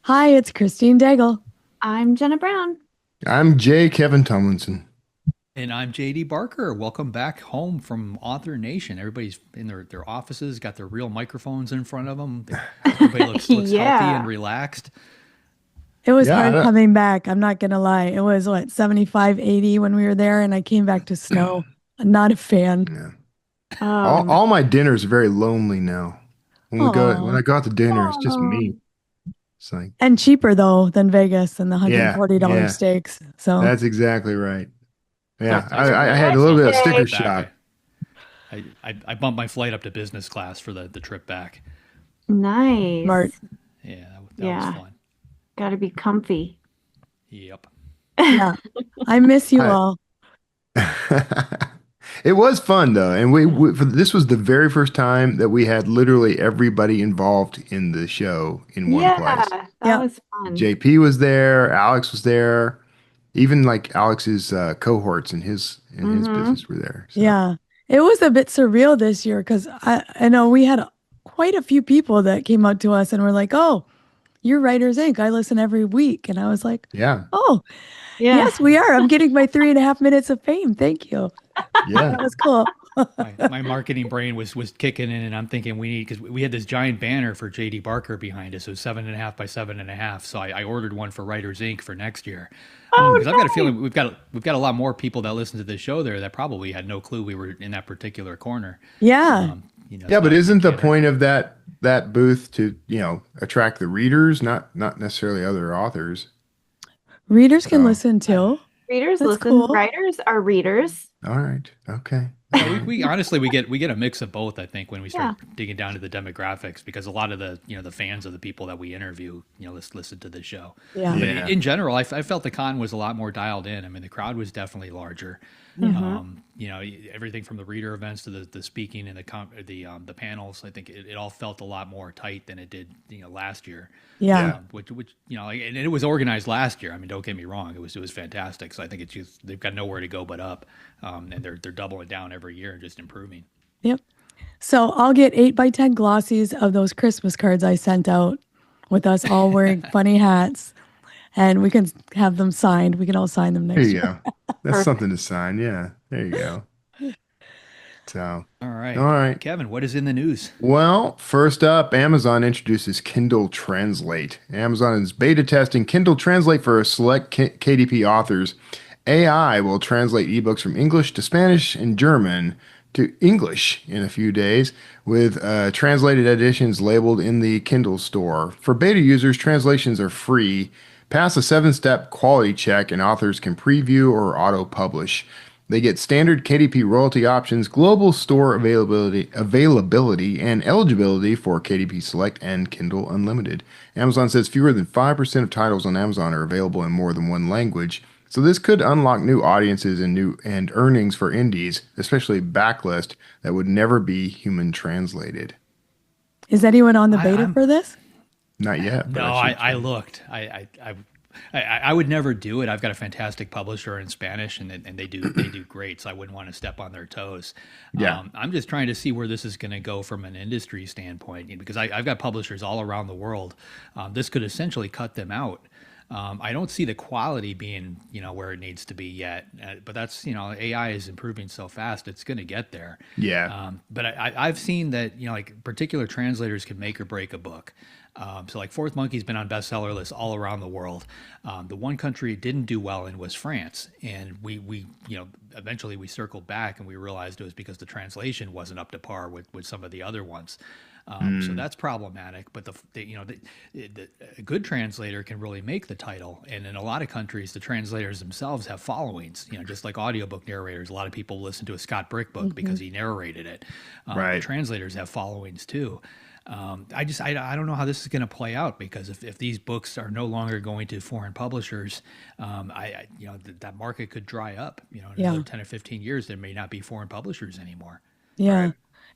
Hi, it's Christine Daigle. I'm Jena Brown. I'm Kevin Tumlinson. And I'm JD Barker. Welcome back home from Author Nation. Everybody's in their offices, got their real microphones in front of them. Everybody looks healthy and Yeah. relaxed. It was Yeah, hard coming back. I'm not gonna lie. It was what, 75, 80 when we were there, and I came back to snow. I'm not a fan. yeah. All, Um, all my dinners are very lonely now. When Oh, I go out to dinner, it's just oh, me. It's like, and cheaper though than Vegas and the yeah, $140 yeah, steaks. So that's exactly right. Yeah, I I screwed had up a on little the bit of on the sticker trip Yay. shock. back. I bumped my flight up to business class for the trip back. smart. nice. Yeah, that was Yeah. fun. Got to be comfy. Yep. Yeah, I miss you I, all. it was fun though, and this was the very first time that we had literally everybody involved in the show in one Yeah, place. that Yeah, was fun. JP was there, Alex was there, even like Alex's cohorts in his Mm-hmm. business were there. So yeah. It was a bit surreal this year because I know we had quite a few people that came up to us and were like, "Oh, you're Writers Inc. I listen every week," and I was like, yeah, "Oh." Yeah. Yes, we are. I'm getting my 3.5 minutes of fame. Thank you. yeah, That was cool. My marketing brain was kicking in, and I'm thinking we need because we had this giant banner for JD Barker behind us. It was 7.5 by 7.5. So I ordered one for Writers Inc. for next year. Because I've got a Oh, nice. feeling we've got a lot more people that listen to the show there that probably had no clue we were in that particular corner. Yeah. yeah. So But I isn't the can't hurt. point of that booth to attract the readers, not necessarily other authors? Readers can So listen too. Readers That's listen. cool. Writers are readers. all right, okay, all Yeah, right, we honestly we get a mix of both. I think when we start Yeah. digging down to the demographics, because a lot of the the fans of the people that we interview listen to the show. Yeah. But yeah, in general, I felt the con was a lot more dialed in. I mean, the crowd was definitely larger. Mm-hmm. Everything from the reader events to the speaking and the panels. I think it all felt a lot more tight than it did last year. Yeah. yeah. Which and it was organized last year. I mean, don't get me wrong, it was fantastic. So I think it's just they've got nowhere to go but up, and they're doubling down every year and just improving. Yep. So I'll get 8 by 10 glossies of those Christmas cards I sent out with us all wearing funny hats, and we can have them signed. We can all sign them There next you year. go. That's Perfect. something to sign. Yeah, there you go. So, All all right, right. Kevin, what is in the news? Well, first up, Amazon introduces Kindle Translate. Amazon is beta testing Kindle Translate for select KDP authors. AI will translate ebooks from English to Spanish and German to English in a few days, with translated editions labeled in the Kindle store. For beta users, translations are free. Pass a 7-step quality check, and authors can preview or auto-publish. They get standard KDP royalty options, global store availability, and eligibility for KDP Select and Kindle Unlimited. Amazon says fewer than 5% of titles on Amazon are available in more than one language. So this could unlock new audiences and new and earnings for indies, especially backlist that would never be human translated. Is anyone on the beta I'm for this? Not yet, but No, I should I try. looked. I would never do it. I've got a fantastic publisher in Spanish, and they do great. So I wouldn't want to step on their toes. Yeah. I'm just trying to see where this is going to go from an industry standpoint, because I've got publishers all around the world. This could essentially cut them out. I don't see the quality being where it needs to be yet, but that's AI is improving so fast, it's going to get there. Yeah. But I've seen that like particular translators can make or break a book. So like Fourth Monkey's been on bestseller lists all around the world. The one country it didn't do well in was France, and we eventually we circled back and we realized it was because the translation wasn't up to par with some of the other ones. So Mm. that's problematic. But a good translator can really make the title, and in a lot of countries, the translators themselves have followings. Just like audiobook narrators, a lot of people listen to a Scott Brick book Hmm. because he narrated it. The Right. translators have followings too. I don't know how this is going to play out, because if these books are no longer going to foreign publishers, that market could dry up. In another Yeah. 10 or 15 years, there may not be foreign publishers anymore. Yeah. Right.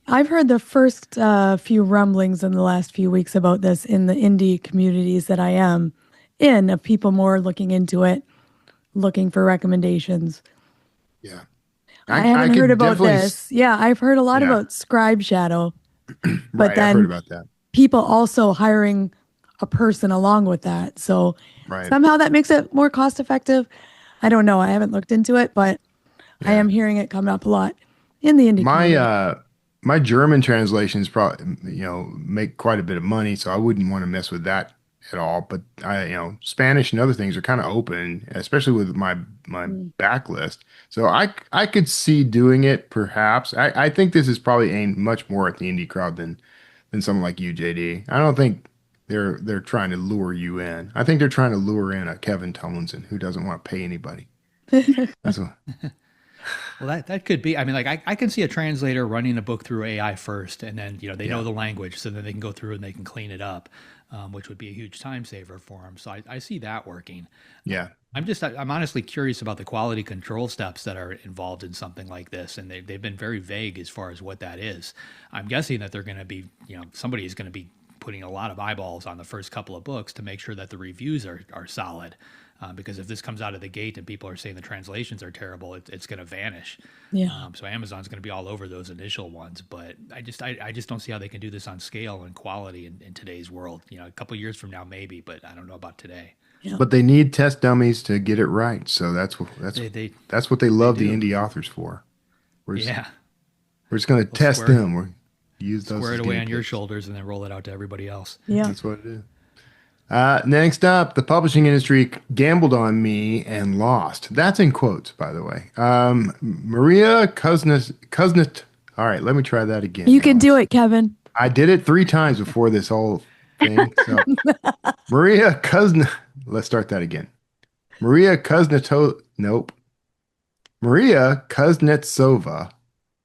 I've heard the first few rumblings in the last few weeks about this in the indie communities that I am in, of people more looking into it, looking for recommendations. Yeah. I I hadn't heard could about definitely this. Yeah, I've heard a lot yeah. about Scribe Shadow, but Right. I've heard then about that. people also hiring a person along with that. So Right. somehow that makes it more cost effective. I don't know. I haven't looked into it, but I am hearing it come up a lot in the indie community. My German translations probably, make quite a bit of money, so I wouldn't want to mess with that at all. But Spanish and other things are kind of open, especially with my backlist. So I could see doing it perhaps. I think this is probably aimed much more at the indie crowd than someone like you, JD. I don't think they're trying to lure you in. I think they're trying to lure in a Kevin Tumlinson who doesn't want to pay anybody. That's what. Well, that could be. I mean, like I can see a translator running a book through AI first, and then they know the language, so then they can go through and they can clean it up, which would be a huge time saver for them. So I see that working. Yeah. I'm honestly curious about the quality control steps that are involved in something like this, and they've been very vague as far as what that is. I'm guessing that they're going to be, somebody is going to be putting a lot of eyeballs on the first couple of books to make sure that the reviews are solid. Because if this comes out of the gate and people are saying the translations are terrible, it's going to vanish. Yeah. So Amazon's going to be all over those initial ones. But I just don't see how they can do this on scale and quality in today's world. A couple of years from now, maybe, but I don't know about today. Yeah. But they need test dummies to get it right. So that's what they love the indie authors for. We're just going to test square, them. We're use those. Square it away on your shoulders and then roll it out to everybody else. Yeah, that's what it is. Next up, the publishing industry gambled on me and lost. That's in quotes, by the way. Maria Kuznets. All right, let me try that again. You can do it, Kevin. I did it 3 times before this whole thing. So Maria Kuznets. Let's start that again. Maria Kuznetsova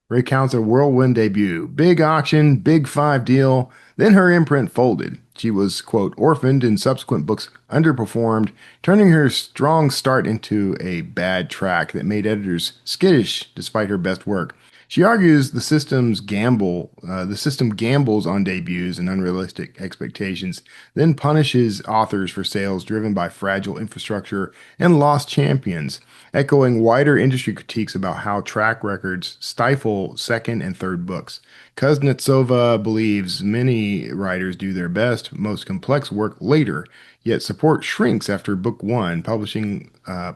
recounts a whirlwind debut. Big auction, big 5 deal. Then her imprint folded. She was, quote, orphaned and subsequent books underperformed, turning her strong start into a bad track that made editors skittish despite her best work. She argues the system gambles on debuts and unrealistic expectations, then punishes authors for sales driven by fragile infrastructure and lost champions, echoing wider industry critiques about how track records stifle second and third books. Kuznetsova believes many writers do their best, most complex work later, yet support shrinks after book 1,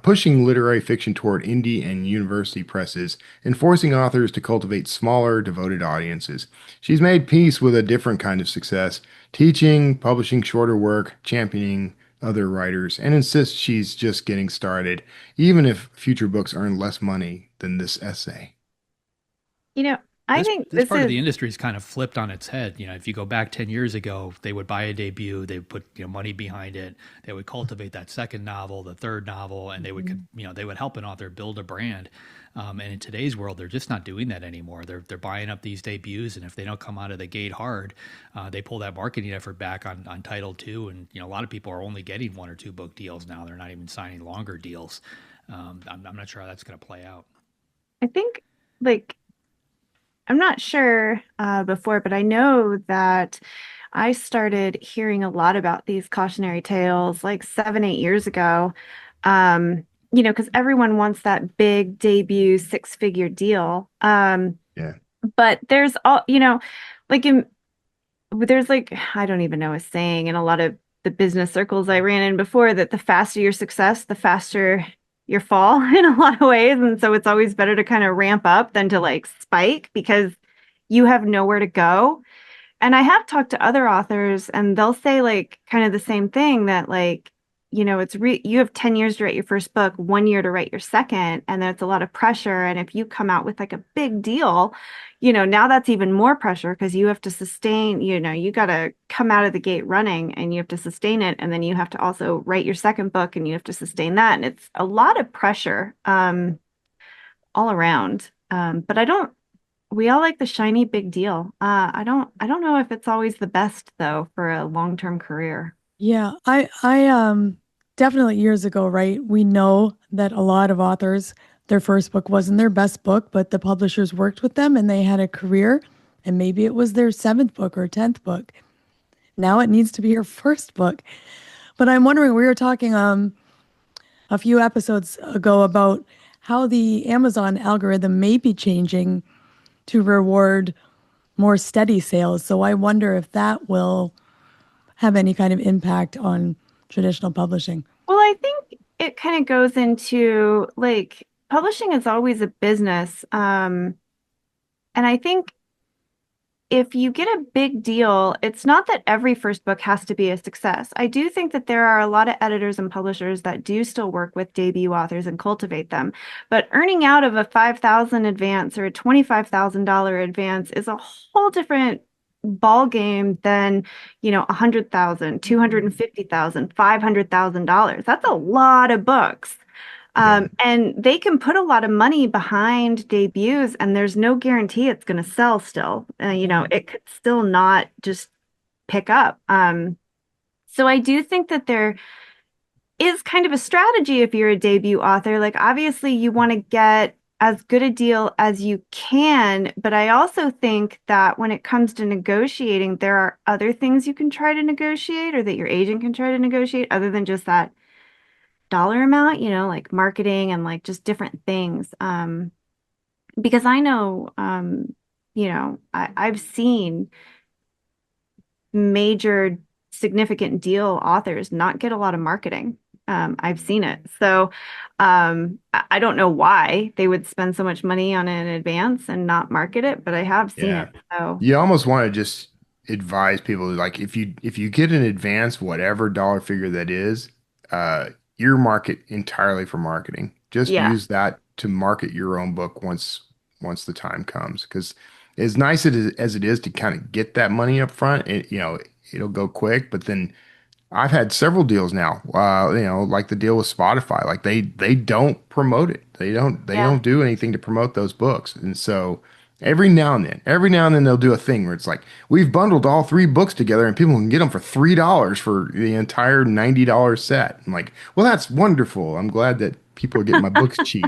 pushing literary fiction toward indie and university presses and forcing authors to cultivate smaller, devoted audiences. She's made peace with a different kind of success, teaching, publishing shorter work, championing other writers, and insists she's just getting started, even if future books earn less money than this essay. I think this part of the industry is kind of flipped on its head. If you go back 10 years ago, they would buy a debut, they would put money behind it, they would cultivate that second novel, the third novel, and they would they would help an author build a brand. And in today's world, they're just not doing that anymore. They're buying up these debuts, and if they don't come out of the gate hard, they pull that marketing effort back on Title II. And a lot of people are only getting 1 or 2 book deals now. They're not even signing longer deals. I'm not sure how that's going to play out. I think I'm not sure before, but I know that I started hearing a lot about these cautionary tales 7-8 years ago, because everyone wants that big debut 6-figure deal. But there's I don't even know a saying in a lot of the business circles I ran in before that the faster your success, the faster your fall in a lot of ways. And so it's always better to kind of ramp up than to spike because you have nowhere to go. And I have talked to other authors and they'll say kind of the same thing that you have 10 years to write your first book, 1 year to write your second. And that's a lot of pressure. And if you come out with a big deal, now that's even more pressure because you have to sustain, you got to come out of the gate running and you have to sustain it. And then you have to also write your second book and you have to sustain that. And it's a lot of pressure all around. But we all like the shiny big deal. I don't know if it's always the best though for a long-term career. Yeah, I definitely years ago, right? We know that a lot of authors, their first book wasn't their best book, but the publishers worked with them and they had a career, and maybe it was their 7th book or 10th book. Now it needs to be your first book. But I'm wondering, we were talking a few episodes ago about how the Amazon algorithm may be changing to reward more steady sales. So I wonder if that will have any kind of impact on traditional publishing? Well, I think it kind of goes into like publishing is always a business. And I think if you get a big deal, it's not that every first book has to be a success. I do think that there are a lot of editors and publishers that do still work with debut authors and cultivate them. But earning out of a $5,000 advance or a $25,000 advance is a whole different ball game than, $100,000, $250,000, $500,000. That's a lot of books. And they can put a lot of money behind debuts, and there's no guarantee it's going to sell still. It could still not just pick up. So I do think that there is kind of a strategy if you're a debut author. Like, obviously, you want to get as good a deal as you can, but I also think that when it comes to negotiating, there are other things you can try to negotiate or that your agent can try to negotiate other than just that dollar amount, like marketing and like just different things. Because I know, I've seen major significant deal authors not get a lot of marketing. I've seen it. So I don't know why they would spend so much money on an advance and not market it, but I have seen Yeah. it. So You almost want to just advise people like if you get an advance, whatever dollar figure that is, earmark it entirely for marketing. Just yeah, use that to market your own book once the time comes. Because as nice as it is to kind of get that money up front, it'll go quick. But then I've had several deals now. Like the deal with Spotify. Like they don't promote it. They yeah. don't do anything to promote those books. And so every now and then they'll do a thing where it's like we've bundled all three books together and people can get them for $3 for the entire $90 set. I'm like, well, that's wonderful. I'm glad that people are getting my books cheap.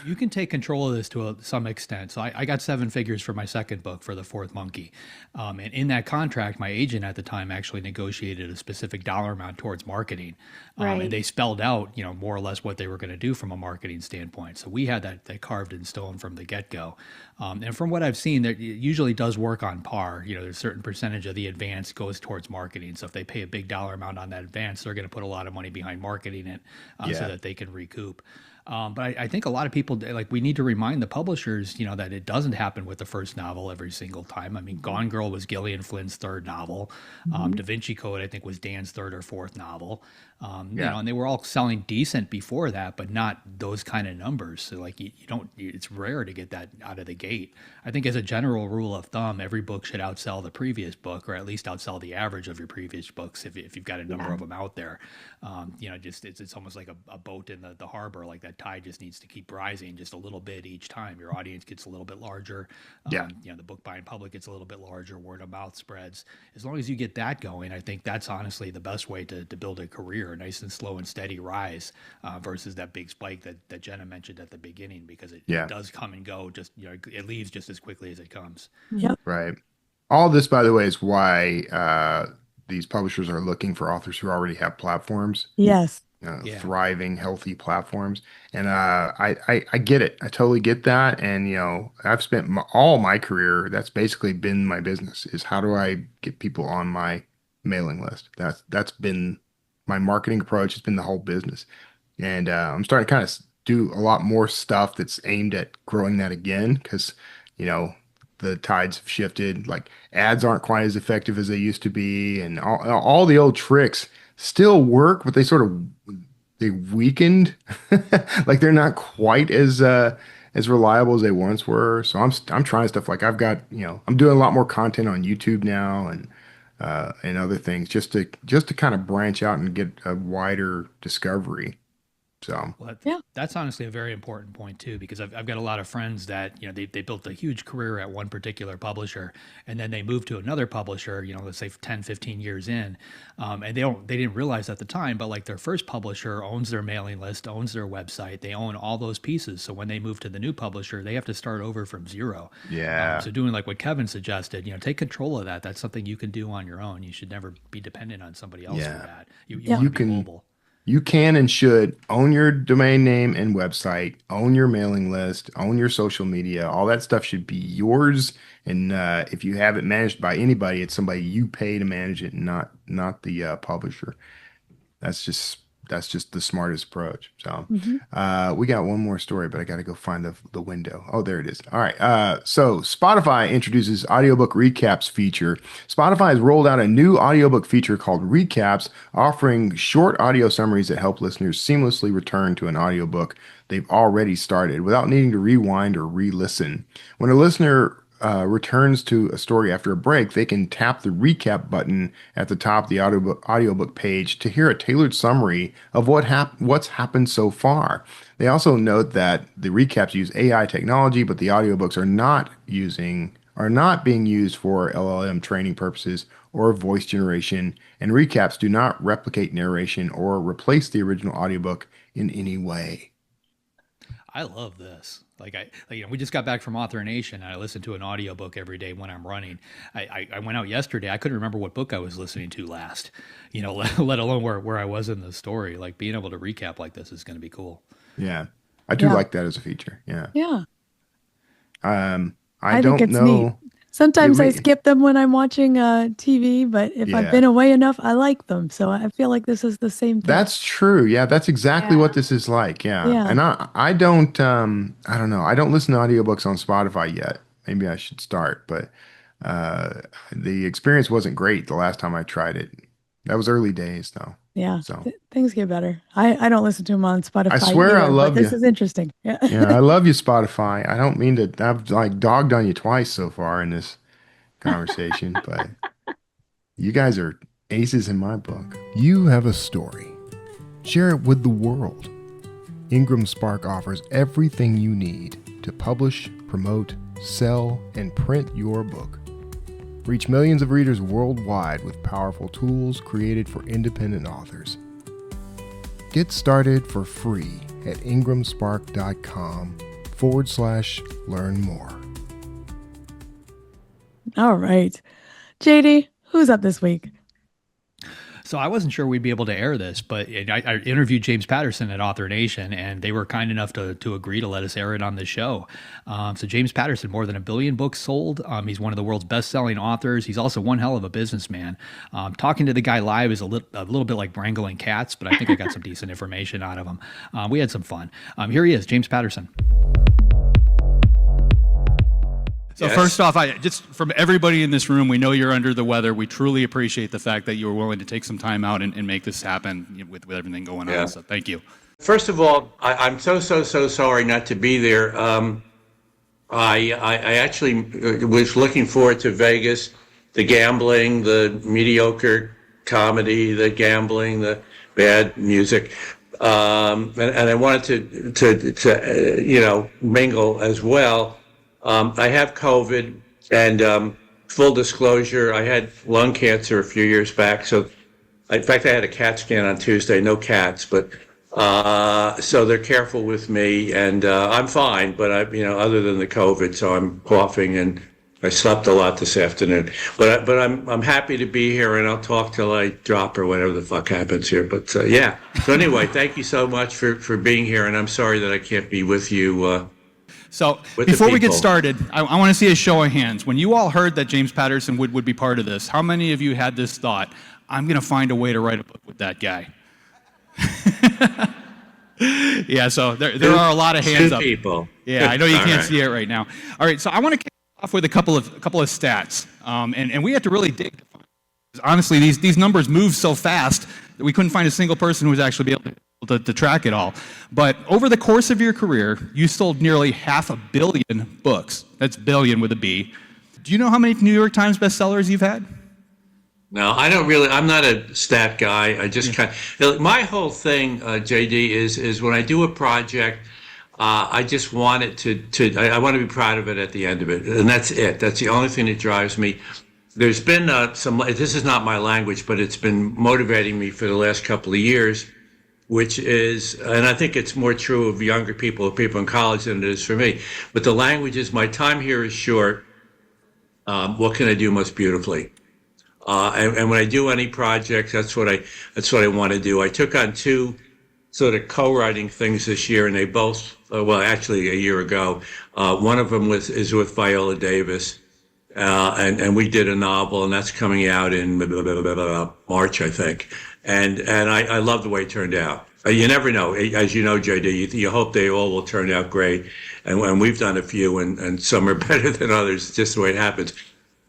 You can take control of this to some extent. So I got 7 figures for my second book for The Fourth Monkey. And in that contract, my agent at the time actually negotiated a specific dollar amount towards marketing. Right. And they spelled out, more or less what they were going to do from a marketing standpoint. So we had that carved in stone from the get-go. And from what I've seen, that it usually does work on par. There's a certain percentage of the advance goes towards marketing. So if they pay a big dollar amount on that advance, they're going to put a lot of money behind marketing it so Yeah. that they can recoup. But I think a lot of people like we need to remind the publishers, that it doesn't happen with the first novel every single time. I mean, Gone Girl was Gillian Flynn's third novel. Da Vinci Code, I think, was Dan's third or fourth novel. And they were all selling decent before that, but not those kind of numbers. So like you don't, it's rare to get that out of the gate. I think as a general rule of thumb, every book should outsell the previous book, or at least outsell the average of your previous books if you've got a number of them out there. It's almost like a boat in the harbor, like that tide just needs to keep rising just a little bit each time. Your audience gets a little bit larger. The book buying public gets a little bit larger. Word of mouth spreads. As long as you get that going, I think that's honestly the best way to build a career, a nice and slow and steady rise versus that big spike that Jena mentioned at the beginning, because it does come and go. Just it leaves just as quickly as it comes. Yep. Right. All this, by the way, is why these publishers are looking for authors who already have platforms. Yes. Thriving, healthy platforms. And I get it. I totally get that. And, I've spent all my career, that's basically been my business, is how do I get people on my mailing list? That's been my marketing approach. It's been the whole business. And I'm starting to kind of do a lot more stuff that's aimed at growing that again because, the tides have shifted. Like ads aren't quite as effective as they used to be. And all the old tricks still work, but they weakened. Like they're not quite as reliable as they once were. So I'm trying stuff like I've got, I'm doing a lot more content on YouTube now and other things just to kind of branch out and get a wider discovery. So that's honestly a very important point too, because I've got a lot of friends that they built a huge career at one particular publisher, and then they moved to another publisher, let's say 10, 15 years in, and they didn't realize at the time, but like their first publisher owns their mailing list, owns their website, they own all those pieces. So when they move to the new publisher, they have to start over from zero. Yeah. So doing like what Kevin suggested, take control of that. That's something you can do on your own. You should never be dependent on somebody else for that. You want to be mobile. You can and should own your domain name and website, own your mailing list, own your social media. All that stuff should be yours. And if you have it managed by anybody, it's somebody you pay to manage it, not the publisher. That's just the smartest approach. So we got one more story, but I got to go find the window. Oh, there it is. All right. So Spotify introduces audiobook recaps feature. Spotify has rolled out a new audiobook feature called Recaps, offering short audio summaries that help listeners seamlessly return to an audiobook they've already started without needing to rewind or re-listen. When a listener returns to a story after a break, they can tap the recap button at the top of the audiobook page to hear a tailored summary of what's happened so far. They also note that the recaps use AI technology, but the audiobooks are not being used for LLM training purposes or voice generation, and recaps do not replicate narration or replace the original audiobook in any way. I love this. We just got back from Author Nation, and I listen to an audiobook every day when I'm running. I went out yesterday. I couldn't remember what book I was listening to last, let alone where I was in the story. Like, being able to recap like this is going to be cool. Yeah. I do like that as a feature. Yeah. Yeah. I don't think it's know. neat. Sometimes I skip them when I'm watching TV, but if I've been away enough, I like them. So I feel like this is the same thing. That's true. Yeah, that's exactly what this is like. Yeah. And I don't I don't know. I don't listen to audiobooks on Spotify yet. Maybe I should start, but the experience wasn't great the last time I tried it. That was early days though. Yeah. So things get better. I don't listen to them on Spotify. I swear either, I love but you. This is interesting. Yeah. Yeah, I love you, Spotify. I don't mean to. I've like dogged on you twice so far in this conversation, but you guys are aces in my book. You have a story. Share it with the world. Ingram Spark offers everything you need to publish, promote, sell, and print your book. Reach millions of readers worldwide with powerful tools created for independent authors. Get started for free at ingramspark.com/learn more. All right. JD, who's up this week? So I wasn't sure we'd be able to air this, but I interviewed James Patterson at Author Nation, and they were kind enough to agree to let us air it on the show. So James Patterson, more than 1 billion books sold. He's one of the world's best-selling authors. He's also one hell of a businessman. Talking to the guy live is a little bit like wrangling cats, but I think I got some decent information out of him. We had some fun. Here he is, James Patterson. So first off, just from everybody in this room, we know you're under the weather. We truly appreciate the fact that you were willing to take some time out and make this happen with everything going on. So thank you. First of all, I'm so sorry not to be there. I actually was looking forward to Vegas, the gambling, the mediocre comedy, the gambling, the bad music. And I wanted to mingle as well. I have COVID, and full disclosure, I had lung cancer a few years back. So, in fact, I had a CAT scan on Tuesday. No cats, but so they're careful with me, and I'm fine. But other than the COVID, so I'm coughing, and I slept a lot this afternoon. But I'm happy to be here, and I'll talk till I drop or whatever the fuck happens here. But yeah. So anyway, thank you so much for being here, and I'm sorry that I can't be with you. So before we get started, I want to see a show of hands. When you all heard that James Patterson would be part of this, how many of you had this thought, I'm going to find a way to write a book with that guy? Yeah, so there are a lot of hands up. People. Yeah, I know you can't see it right now. All right, so I want to kick off with a couple of stats, and we had to really dig. Honestly, these numbers move so fast that we couldn't find a single person who was actually able to track it all. But over the course of your career, you sold nearly 500 million books. That's billion with a B. Do you know how many New York Times bestsellers you've had? No, I don't really. I'm not a stat guy. I just my whole thing, JD, is when I do a project, I just want it I want to be proud of it at the end of it, and that's it. That's the only thing that drives me. There's been this is not my language, but it's been motivating me for the last couple of years, which is, and I think it's more true of younger people or people in college than it is for me, but the language is, my time here is short. What can I do most beautifully? And when I do any project, that's what I want to do. I took on 2 sort of co-writing things this year, and they both, well, actually a year ago. One of them is with Viola Davis, and we did a novel, and that's coming out in March, I think. And I love the way it turned out. You never know. As you know, JD, you hope they all will turn out great. And we've done a few, and some are better than others, just the way it happens.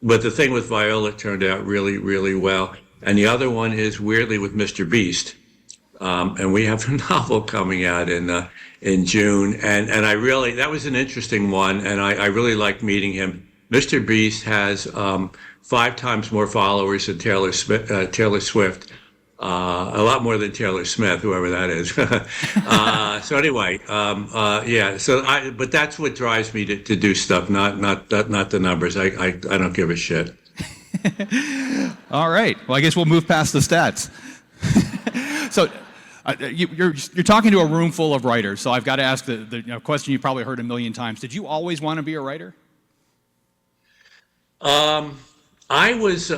But the thing with Viola turned out really, really well. And the other one is weirdly with Mr. Beast. And we have a novel coming out in June. And that was an interesting one. And I really liked meeting him. Mr. Beast has 5 times more followers than Taylor Swift. A lot more than Taylor Smith, whoever that is. So anyway, yeah. But that's what drives me to do stuff, not the numbers. I don't give a shit. All right. Well, I guess we'll move past the stats. So you're talking to a room full of writers. So I've got to ask the question you probably heard a million times. Did you always want to be a writer? I was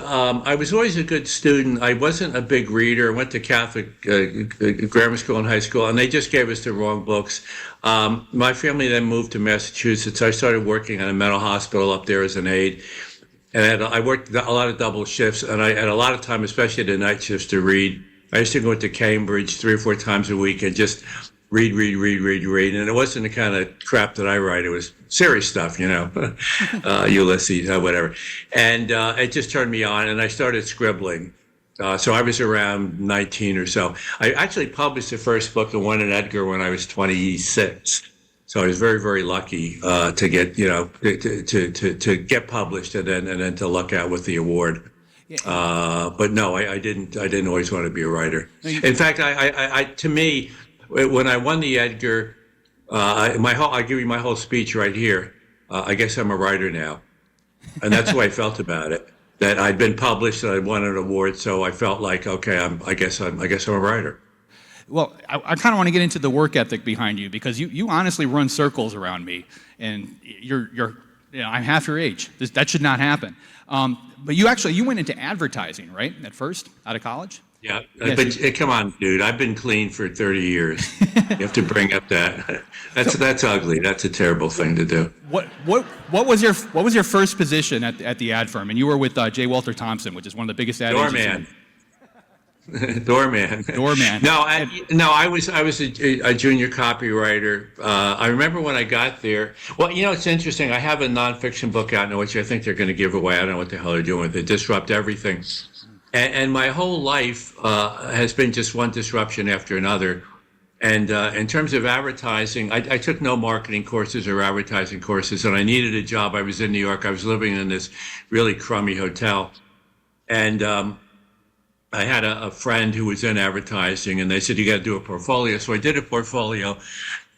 always a good student. I wasn't a big reader. I went to Catholic grammar school and high school, and they just gave us the wrong books. My family then moved to Massachusetts. I started working at a mental hospital up there as an aide, and I worked a lot of double shifts, and I had a lot of time, especially the night shifts, to read. I used to go to Cambridge 3 or 4 times a week and just read. And it wasn't the kind of crap that I write. It was serious stuff, Ulysses, whatever. And it just turned me on, and I started scribbling. So I was around 19 or so. I actually published the first book, the one in Edgar, when I was 26. So I was very, very lucky to get, to get published and then to luck out with the award. But no, I didn't always want to be a writer. In fact, to me, when I won the Edgar, I'll give you my whole speech right here. I guess I'm a writer now, and that's the way I felt about it. That I'd been published and I'd won an award, so I felt like, okay, I guess I'm a writer. Well, I kind of want to get into the work ethic behind you, because you honestly run circles around me, and I'm half your age. That should not happen. But you went into advertising, right? At first, out of college. Yeah, yes. But come on, dude. I've been clean for 30 years. You have to bring up that. That's ugly. That's a terrible thing to do. What was your first position at the ad firm? And you were with J. Walter Thompson, which is one of the biggest ad agencies. Doorman. No, I was a junior copywriter. I remember when I got there. Well, it's interesting. I have a nonfiction book out now, which I think they're going to give away. I don't know what the hell they're doing with it. Disrupt everything. And my whole life has been just one disruption after another. And in terms of advertising, I took no marketing courses or advertising courses, and I needed a job. I was in New York. I was living in this really crummy hotel. And I had a friend who was in advertising, and they said, you got to do a portfolio. So I did a portfolio,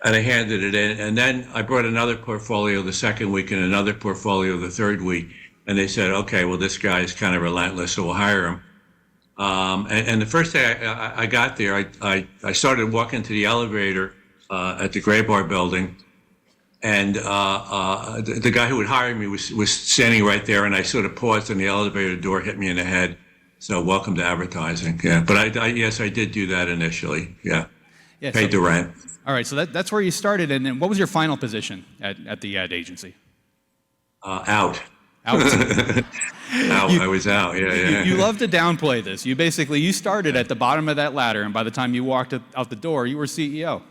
and I handed it in. And then I brought another portfolio the second week and another portfolio the third week. And they said, okay, well, this guy is kind of relentless, so we'll hire him. And the first day I got there, I started walking to the elevator at the Gray Bar building. And the guy who would hire me was standing right there. And I sort of paused, and the elevator door hit me in the head. So welcome to advertising. Yeah, but yes, I did do that initially. Yeah, paid the rent. All right, so that's where you started. And then what was your final position at the ad agency? Out. Out. I was out. Yeah. You love to downplay this. You started at the bottom of that ladder, and by the time you walked out the door, you were CEO.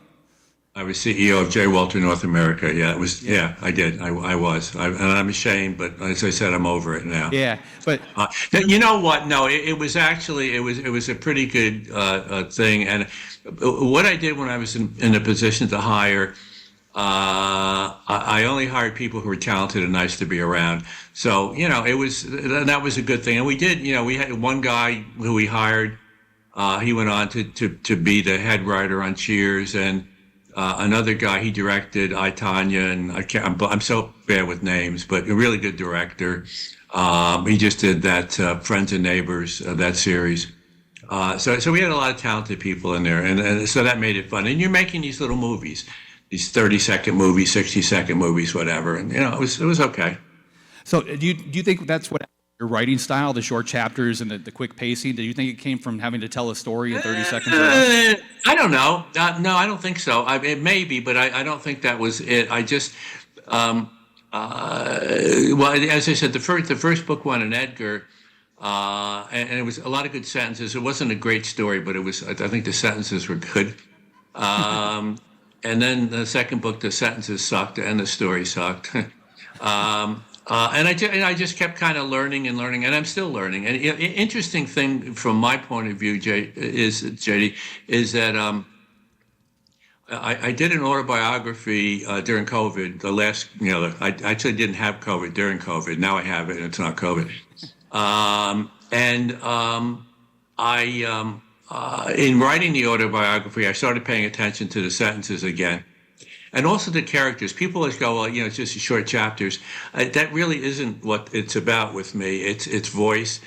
I was CEO of J. Walter North America. Yeah, it was. Yeah, I did. I was. And I'm ashamed, but as I said, I'm over it now. Yeah, but you know what? No, it was actually it was a pretty good thing. And what I did when I was in a position to hire, I only hired people who were talented and nice to be around. So that was a good thing. And we did. We had one guy who we hired. He went on to be the head writer on Cheers, and another guy, he directed I, Tonya, and I'm so bad with names, but a really good director. He just did that Friends and Neighbors, that series. So we had a lot of talented people in there, and so that made it fun. And you're making these little movies, these 30-second movies, 60-second movies, whatever, and it was okay. So do you think that's what your writing style, the short chapters and the quick pacing? Do you think it came from having to tell a story in 30 seconds or less? I don't know. No, I don't think so. It may be, but I don't think that was it. I just, well, as I said, the first book won an Edgar, and it was a lot of good sentences. It wasn't a great story, but it was. I think the sentences were good. And then the second book, the sentences sucked and the story sucked. And I just kept kind of learning, and I'm still learning. And interesting thing from my point of view, JD, is that I did an autobiography during COVID. The last, I actually didn't have COVID during COVID. Now I have it, and it's not COVID. In writing the autobiography, I started paying attention to the sentences again. And also the characters. People always go, well, it's just short chapters. That really isn't what it's about with me. It's voice.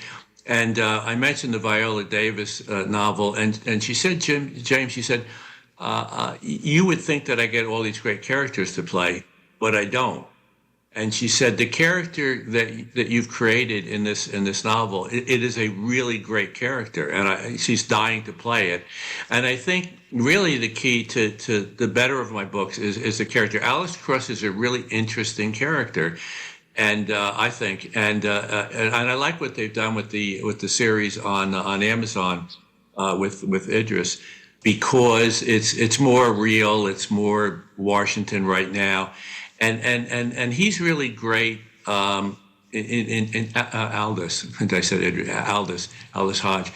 And I mentioned the Viola Davis novel, and she said, James, she said, you would think that I get all these great characters to play, but I don't. And she said, the character that you've created in this novel, it is a really great character, and she's dying to play it. And I think really the key to the better of my books is the character. Alice Cross is a really interesting character, and I think, and I like what they've done with the series on Amazon with Idris, because it's more real, it's more Washington right now. And he's really great in Aldous. I said Aldous Hodge,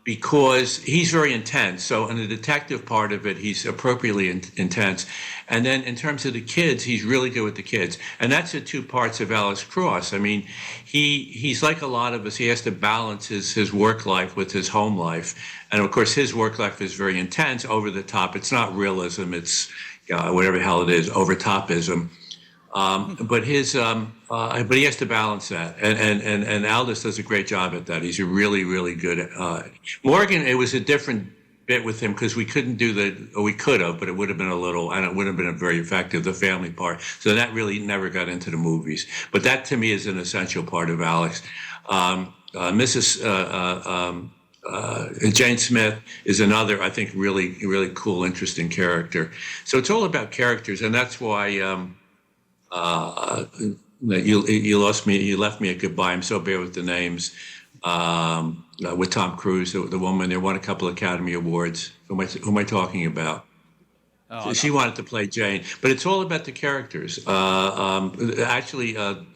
because he's very intense. So in the detective part of it, he's appropriately intense. And then in terms of the kids, he's really good with the kids. And that's the two parts of Alice Cross. I mean, he's like a lot of us. He has to balance his work life with his home life. And of course, his work life is very intense, over the top. It's not realism. It's whatever the hell it is, overtopism. But he has to balance that, and Aldous does a great job at that. He's a really, really good at Morgan. It was a different bit with him because we couldn't do we could have, but it would have been and it wouldn't have been very effective, the family part. So that really never got into the movies. But that to me is an essential part of Alex. Jane Smith is another, I think, really, really cool, interesting character. So it's all about characters, and that's why you left me at goodbye. I'm so bad with the names. With Tom Cruise, the woman, they won a couple of Academy Awards. Who am I talking about? Oh, she wanted to play Jane, but it's all about the characters. Actually,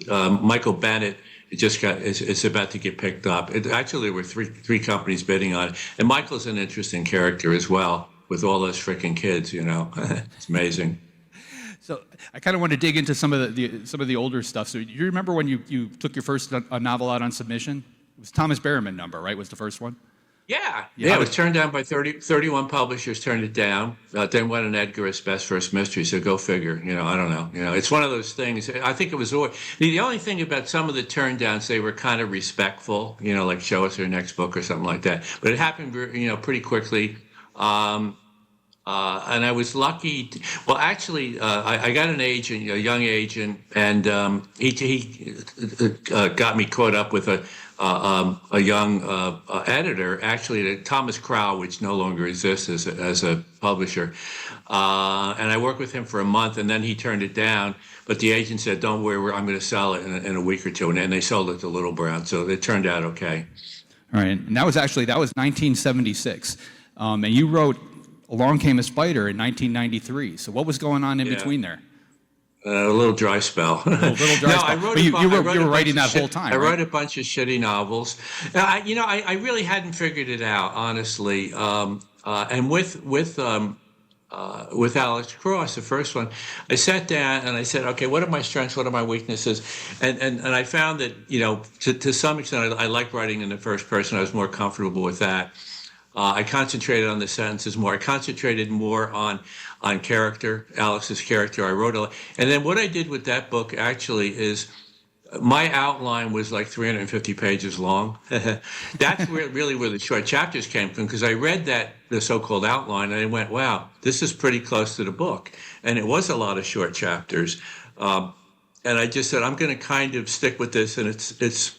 Michael Bennett. It's about to get picked up. Actually, there were three companies bidding on it, and Michael's an interesting character as well, with all those freaking kids. It's amazing. So I kind of want to dig into some of the older stuff. So you remember when you took your first novel out on submission? It was Thomas Berriman Number, right? Was the first one? Yeah. It was turned down by 31 publishers. Turned it down. Then won an Edgar as best first mystery. So go figure. I don't know. It's one of those things. I think it was the only thing about some of the turn downs. They were kind of respectful. Like show us your next book or something like that. But it happened, pretty quickly. And I was lucky. Actually, I got an agent, a young agent, and he got me caught up with a young editor, actually, Thomas Crow, which no longer exists as a publisher. And I worked with him for a month, and then he turned it down. But the agent said, "Don't worry, I'm going to sell it in a week or two." And they sold it to Little Brown, so it turned out okay. All right, and that was 1976, and you wrote Along Came a Spider in 1993. So what was going on in between there? A little dry spell. A little dry spell. But you were writing that whole time, I wrote a bunch of shitty novels. I really hadn't figured it out, honestly. And with Alex Cross, the first one, I sat down and I said, okay, what are my strengths? What are my weaknesses? And I found that, to some extent, I like writing in the first person. I was more comfortable with that. I concentrated on the sentences more. I concentrated more on character, Alex's character. I wrote and then what I did with that book actually is my outline was like 350 pages long. That's really where the short chapters came from, because I read the so-called outline and I went, wow, this is pretty close to the book. And it was a lot of short chapters. and I just said, I'm going to kind of stick with this, and it's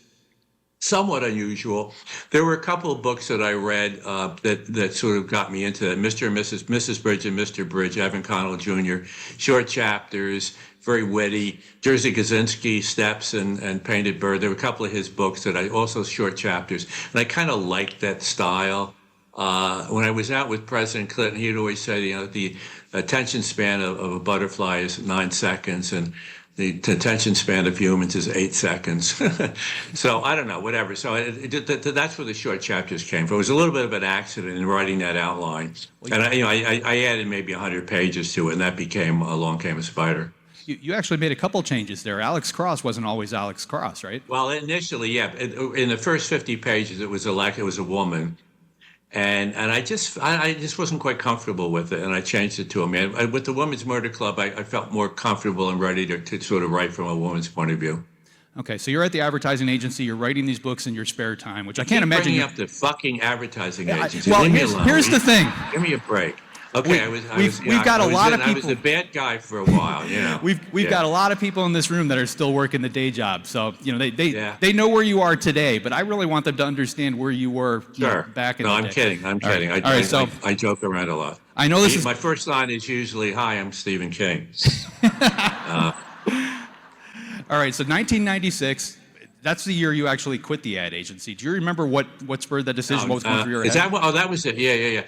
somewhat unusual. There were a couple of books that I read that sort of got me into that. Mr. and Mrs. Bridge and Mr. Bridge, Evan Connell Jr., short chapters, very witty. Jerzy Kaczynski, Steps and Painted Bird. There were a couple of his books that I also short chapters, and I kind of liked that style. When I was out with President Clinton, he'd always say, the attention span of a butterfly is 9 seconds, and the attention span of humans is 8 seconds. So I don't know, whatever. So that's where the short chapters came from. It was a little bit of an accident in writing that outline. And I added maybe 100 pages to it, and that became Along Came a Spider. You actually made a couple changes there. Alex Cross wasn't always Alex Cross, right? Well, initially, yeah. In the first 50 pages, it was a woman. And I just wasn't quite comfortable with it, and I changed it to a man. With the Women's Murder Club, I felt more comfortable and ready to sort of write from a woman's point of view. Okay, so you're at the advertising agency. You're writing these books in your spare time, which I can't imagine. Bringing up the fucking advertising agency. Well, Leave me alone. here's the thing. Give me a break. Okay, we've got a lot of people. I was a bad guy for a while, We've got a lot of people in this room that are still working the day job, so they know where you are today. But I really want them to understand where you were back in the day. I'm kidding. I'm kidding. All right, so I joke around a lot. I know this is my first line is usually, "Hi, I'm Stephen King." All right, so 1996. That's the year you actually quit the ad agency. Do you remember what spurred that decision? What was going through your head? That was it. Yeah.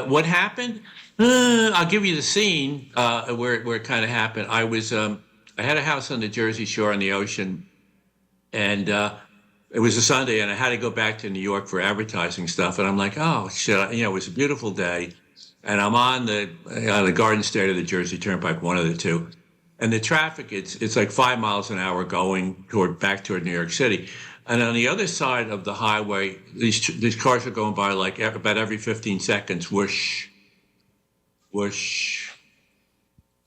What happened? I'll give you the scene where it kind of happened. I had a house on the Jersey Shore on the ocean, and it was a Sunday, and I had to go back to New York for advertising stuff. And I'm like, oh shit! It was a beautiful day, and I'm on the Garden State or the Jersey Turnpike, one of the two. And the traffic, it's like 5 miles an hour going back toward New York City. And on the other side of the highway, these cars are going by like about every 15 seconds, whoosh, whoosh,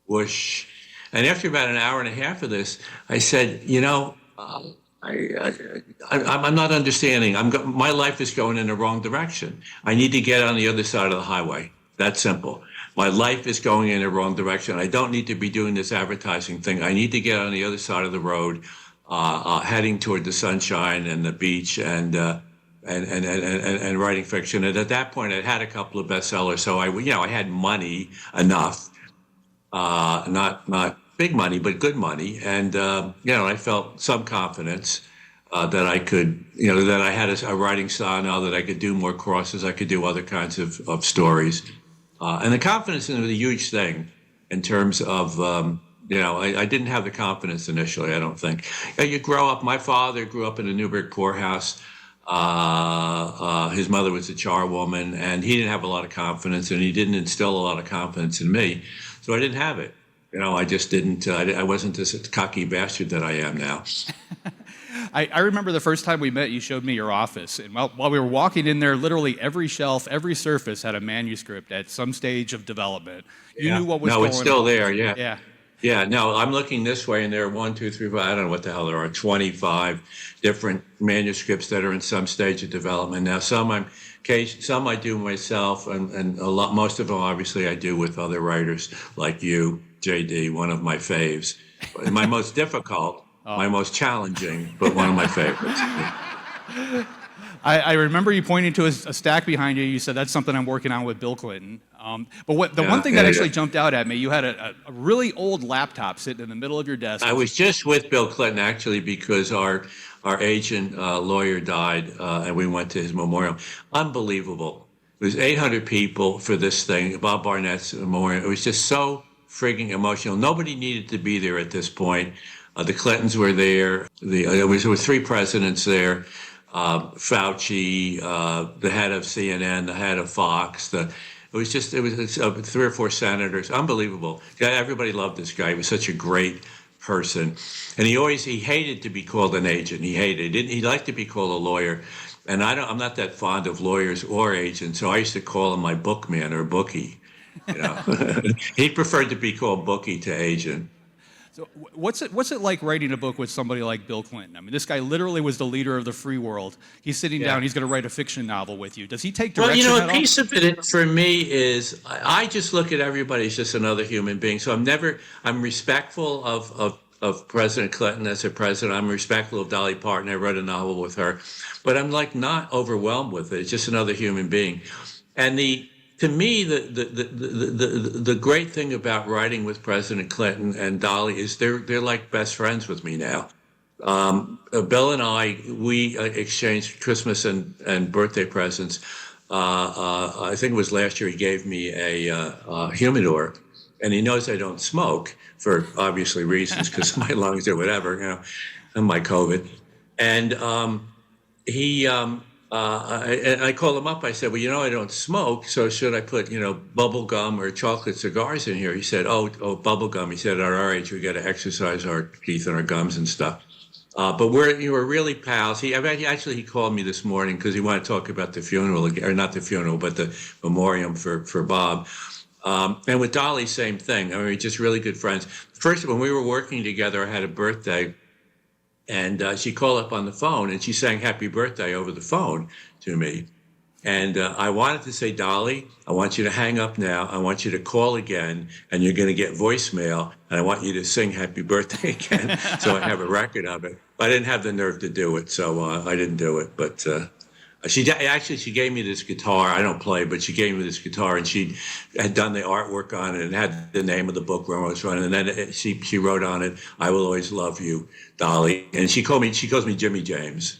whoosh. And after about an hour and a half of this, I said, I'm not understanding. My life is going in the wrong direction. I need to get on the other side of the highway. That's simple. My life is going in the wrong direction. I don't need to be doing this advertising thing. I need to get on the other side of the road, heading toward the sunshine and the beach and writing fiction. And at that point, I'd had a couple of bestsellers, so I had money enough, not big money, but good money, and I felt some confidence that I could, that I had a writing style now that I could do more crosses, I could do other kinds of stories. And the confidence was a huge thing in terms of, I didn't have the confidence initially, I don't think. You grow up, my father grew up in a Newburgh poorhouse. His mother was a charwoman, and he didn't have a lot of confidence, and he didn't instill a lot of confidence in me. So I didn't have it. I just didn't, I wasn't this cocky bastard that I am now. I remember the first time we met, you showed me your office. And while we were walking in there, literally every shelf, every surface had a manuscript at some stage of development. You knew what was going on. No, it's still there, yeah. Yeah, no, I'm looking this way, and there are 1, 2, 3, 4, I don't know what the hell there are, 25 different manuscripts that are in some stage of development. Now, some I do myself, and most of them, obviously, I do with other writers like you, JD, one of my faves. My most difficult. My most challenging, but one of my favorites. I remember you pointing to a stack behind you. You said, that's something I'm working on with Bill Clinton. But one thing that actually jumped out at me, you had a really old laptop sitting in the middle of your desk. I was just with Bill Clinton, actually, because our agent lawyer died, and we went to his memorial. Unbelievable. It was 800 people for this thing, Bob Barnett's memorial. It was just so frigging emotional. Nobody needed to be there at this point. The Clintons were there. There were 3 presidents there. Fauci, the head of CNN, the head of Fox. It was 3 or 4 senators. Unbelievable. Yeah, everybody loved this guy. He was such a great person, and he hated to be called an agent. He liked to be called a lawyer, and I'm not that fond of lawyers or agents. So I used to call him my bookman or bookie. He preferred to be called bookie to agent. So what's it like writing a book with somebody like Bill Clinton? I mean, this guy literally was the leader of the free world. He's sitting down. He's going to write a fiction novel with you. Does he take direction at all? A piece of it for me is I just look at everybody as just another human being. So I'm respectful of President Clinton as a president. I'm respectful of Dolly Parton. I wrote a novel with her, but I'm like not overwhelmed with it. It's just another human being. And to me, the great thing about writing with President Clinton and Dolly is they're like best friends with me now. Bill and we exchanged Christmas and birthday presents. I think it was last year he gave me a humidor, and he knows I don't smoke for obviously reasons because my lungs or whatever, and my COVID. And I called him up. I said, well, I don't smoke, so should I put, bubble gum or chocolate cigars in here? He said, oh, bubble gum. He said, at our age, we got to exercise our teeth and our gums and stuff. But we're really pals. He called me this morning because he wanted to talk about the funeral, or not the funeral, but the memoriam for Bob. And with Dolly, same thing. I mean, we're just really good friends. First, when we were working together, I had a birthday, and she called up on the phone, and she sang "Happy Birthday" over the phone to me. And I wanted to say, Dolly, I want you to hang up now. I want you to call again, and you're going to get voicemail, and I want you to sing "Happy Birthday" again, so I have a record of it. But I didn't have the nerve to do it, so I didn't do it. But she gave me this guitar. I don't play, but she gave me this guitar, and she had done the artwork on it and had the name of the book where I was running. And then she wrote on it, "I will always love you, Dolly." And she calls me Jimmy James.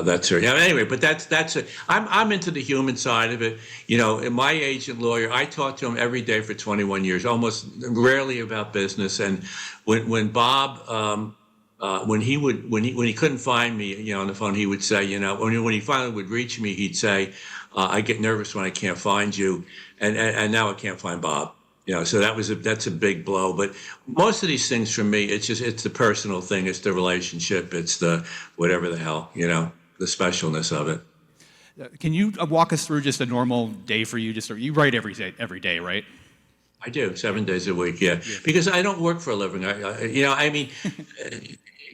That's her. Yeah. Anyway, but that's it. I'm into the human side of it. In my agent lawyer, I talk to him every day for 21 years, almost rarely about business. And when Bob, when he couldn't find me, on the phone, he would say, when he finally would reach me, he'd say, I get nervous when I can't find you, and now I can't find Bob. So that's a big blow. But most of these things for me, it's the personal thing, it's the relationship, it's the whatever the hell, the specialness of it. Can you walk us through just a normal day for you? You write every day, right? I do 7 days a week, yeah. Because I don't work for a living. I mean,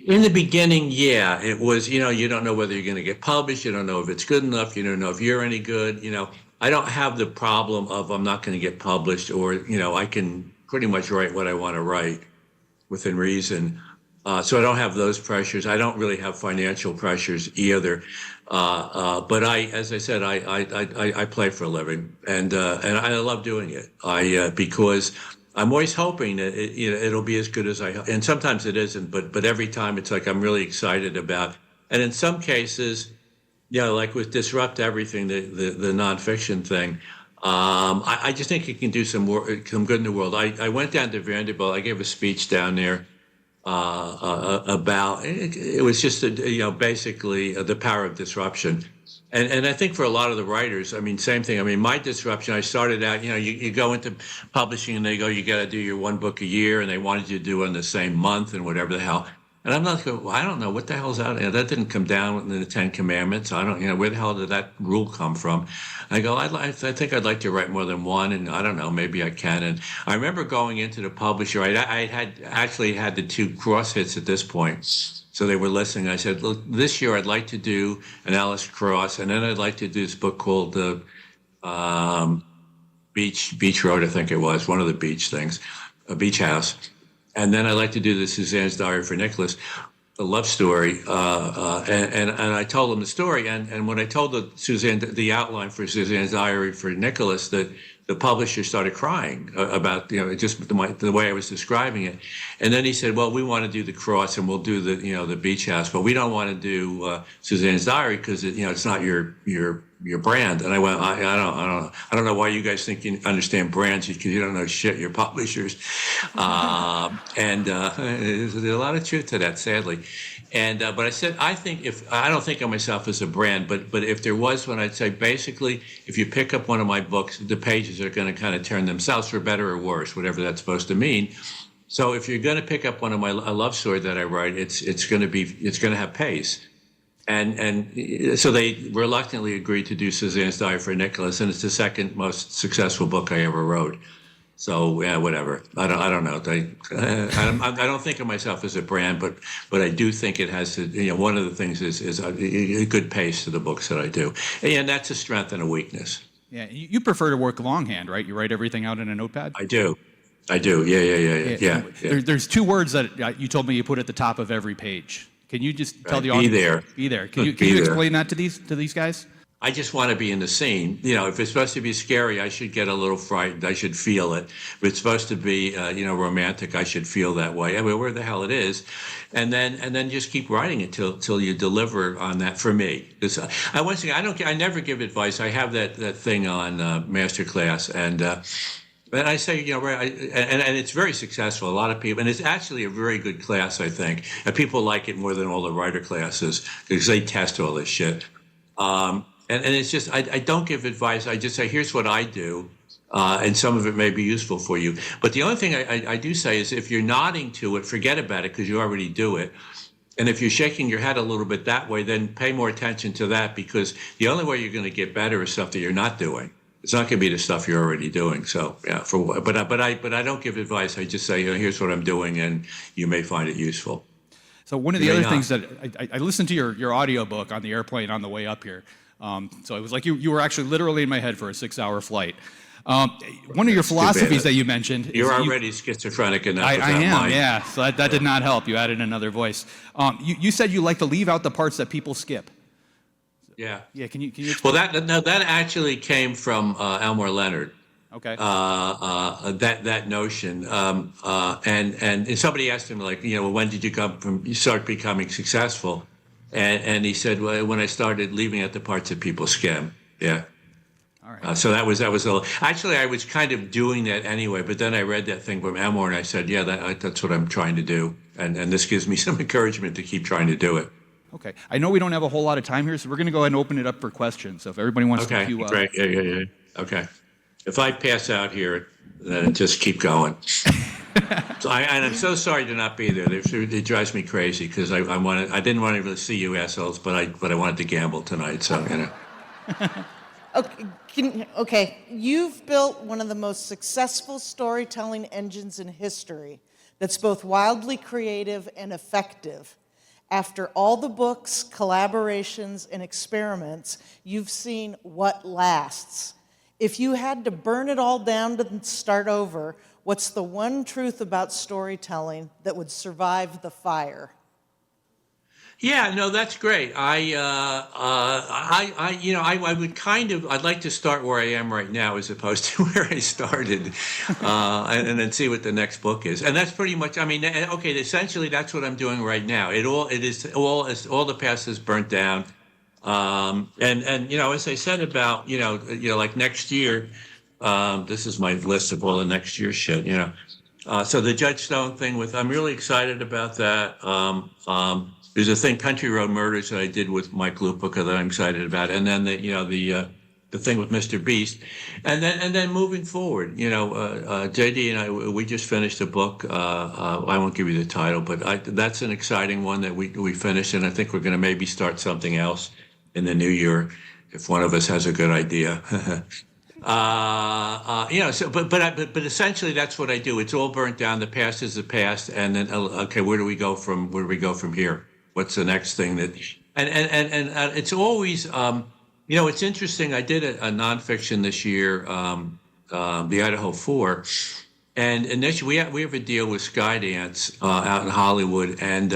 in the beginning, yeah, it was, you don't know whether you're going to get published. You don't know if it's good enough. You don't know if you're any good. I don't have the problem of I'm not going to get published, or, I can pretty much write what I want to write within reason. So I don't have those pressures. I don't really have financial pressures either. But as I said, I play for a living, and I love doing it. Because I'm always hoping that it'll be as good as and sometimes it isn't, but every time it's like I'm really excited about. And in some cases, like with Disrupt Everything, the nonfiction thing, I just think it can do some good in the world. I went down to Vanderbilt. I gave a speech down there about it was just basically the power of disruption. And I think for a lot of the writers, I mean, same thing. I mean, my disruption, I started out, you go into publishing and they go, you got to do your one book a year, and they wanted you to do it in the same month and whatever the hell. And I'm not going, well, I don't know what the hell's out there. That didn't come down in the 10 Commandments. I don't, where the hell did that rule come from? And I go, I think I'd like to write more than one, and I don't know, maybe I can. And I remember going into the publisher. I had actually had the two cross hits at this point. So they were listening. I said, look, this year I'd like to do an Alice Cross, and then I'd like to do this book called Beach Road, I think it was, one of the beach things, a beach house. And then I'd like to do the Suzanne's Diary for Nicholas, a love story. And I told them the story. And when I told the outline for Suzanne's Diary for Nicholas, that the publisher started crying about, just the way I was describing it. And then he said, well, we want to do the cross, and we'll do the beach house, but we don't want to do Suzanne's Diary because it's not your brand. And I went, I don't know why you guys think you understand brands, because you don't know shit. You're publishers. And there's a lot of truth to that, sadly. And but I said, I don't think of myself as a brand, but if there was one, I'd say basically, if you pick up one of my books, the pages are going to kind of turn themselves, for better or worse, whatever that's supposed to mean. So if you're going to pick up one of a love story that I write, it's going to have pace. And so they reluctantly agreed to do Suzanne's Diary for Nicholas, and it's the second most successful book I ever wrote. So yeah, whatever. I don't know. I don't think of myself as a brand, but I do think it has to. One of the things is a good pace to the books that I do, and that's a strength and a weakness. Yeah, you prefer to work longhand, right? You write everything out in a notepad. I do. I do. Yeah. There's two words that you told me you put at the top of every page. Can you just tell the audience? Be there. Be there. Can Be you there. explain that to these guys? I just want to be in the scene. If it's supposed to be scary, I should get a little frightened. I should feel it. If it's supposed to be, romantic, I should feel that way. I mean, where the hell it is, and then just keep writing it till you deliver on that. For me, once again, I never give advice. I have that thing on Masterclass, and I say, and it's very successful. A lot of people, and it's actually a very good class, I think. And people like it more than all the writer classes because they test all this shit. And it's just, I don't give advice. I just say, here's what I do. And some of it may be useful for you. But the only thing I do say is if you're nodding to it, forget about it because you already do it. And if you're shaking your head a little bit that way, then pay more attention to that because the only way you're going to get better is stuff that you're not doing. It's not going to be the stuff you're already doing. So, yeah, but I don't give advice. I just say, here's what I'm doing, and you may find it useful. So one of the other things that I listened to your audiobook on the airplane on the way up here. So it was like you were actually literally in my head for a 6-hour flight. One of your philosophies that you mentioned. You're already schizophrenic enough. I am, mind. yeah. So that did not help. You added another voice. You said you like to leave out the parts that people skip. Yeah. Yeah. Can you explain? Well, that actually came from Elmore Leonard. Okay. That notion. And somebody asked him when did you start becoming successful? And he said, well, when I started leaving out the parts that people skim. Yeah. All right. So that was a little. Actually, I was kind of doing that anyway, but then I read that thing from Elmore, and I said, yeah, that's what I'm trying to do, and this gives me some encouragement to keep trying to do it. Okay. I know we don't have a whole lot of time here, so we're going to go ahead and open it up for questions. So if everybody wants to queue up. Great. Yeah. Okay. If I pass out here, then just keep going. I'm so sorry to not be there. It drives me crazy because I didn't want to really see you assholes, but I wanted to gamble tonight. So Okay. You've built one of the most successful storytelling engines in history that's both wildly creative and effective. After all the books, collaborations, and experiments, you've seen what lasts. If you had to burn it all down and start over, what's the one truth about storytelling that would survive the fire? Yeah, no, that's great. I'd like to start where I am right now as opposed to where I started, and then see what the next book is. And that's pretty much. Essentially, that's what I'm doing right now. All the past is burnt down, and as I said about like next year, this is my list of all the next year shit. So the Judge Stone thing I'm really excited about that. There's a thing, Country Road Murders, that I did with Mike Lupica that I'm excited about, and then the thing with Mr. Beast, and then moving forward, JD and I, we just finished a book. I won't give you the title, but that's an exciting one that we finished, and I think we're going to maybe start something else in the new year if one of us has a good idea. But essentially that's what I do. It's all burnt down. The past is the past, and then okay, where do we go from here? What's the next thing and it's always, it's interesting. I did a nonfiction this year, the Idaho Four, and initially we have a deal with Skydance out in Hollywood, and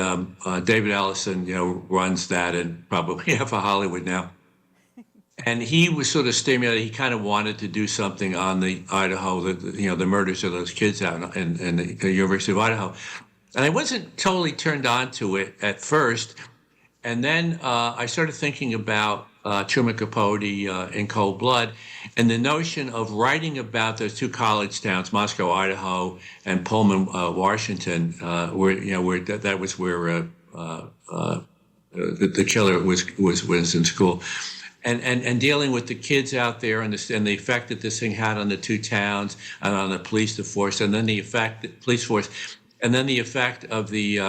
David Ellison, runs that and probably half of Hollywood now. And he was sort of stimulated. He kind of wanted to do something on the Idaho, the murders of those kids out in the University of Idaho. And I wasn't totally turned on to it at first. And then I started thinking about Truman Capote in Cold Blood, and the notion of writing about those two college towns, Moscow, Idaho, and Pullman, Washington, where that was where the killer was in school. And dealing with the kids out there and the effect that this thing had on the two towns and on the police force, and then the effect of the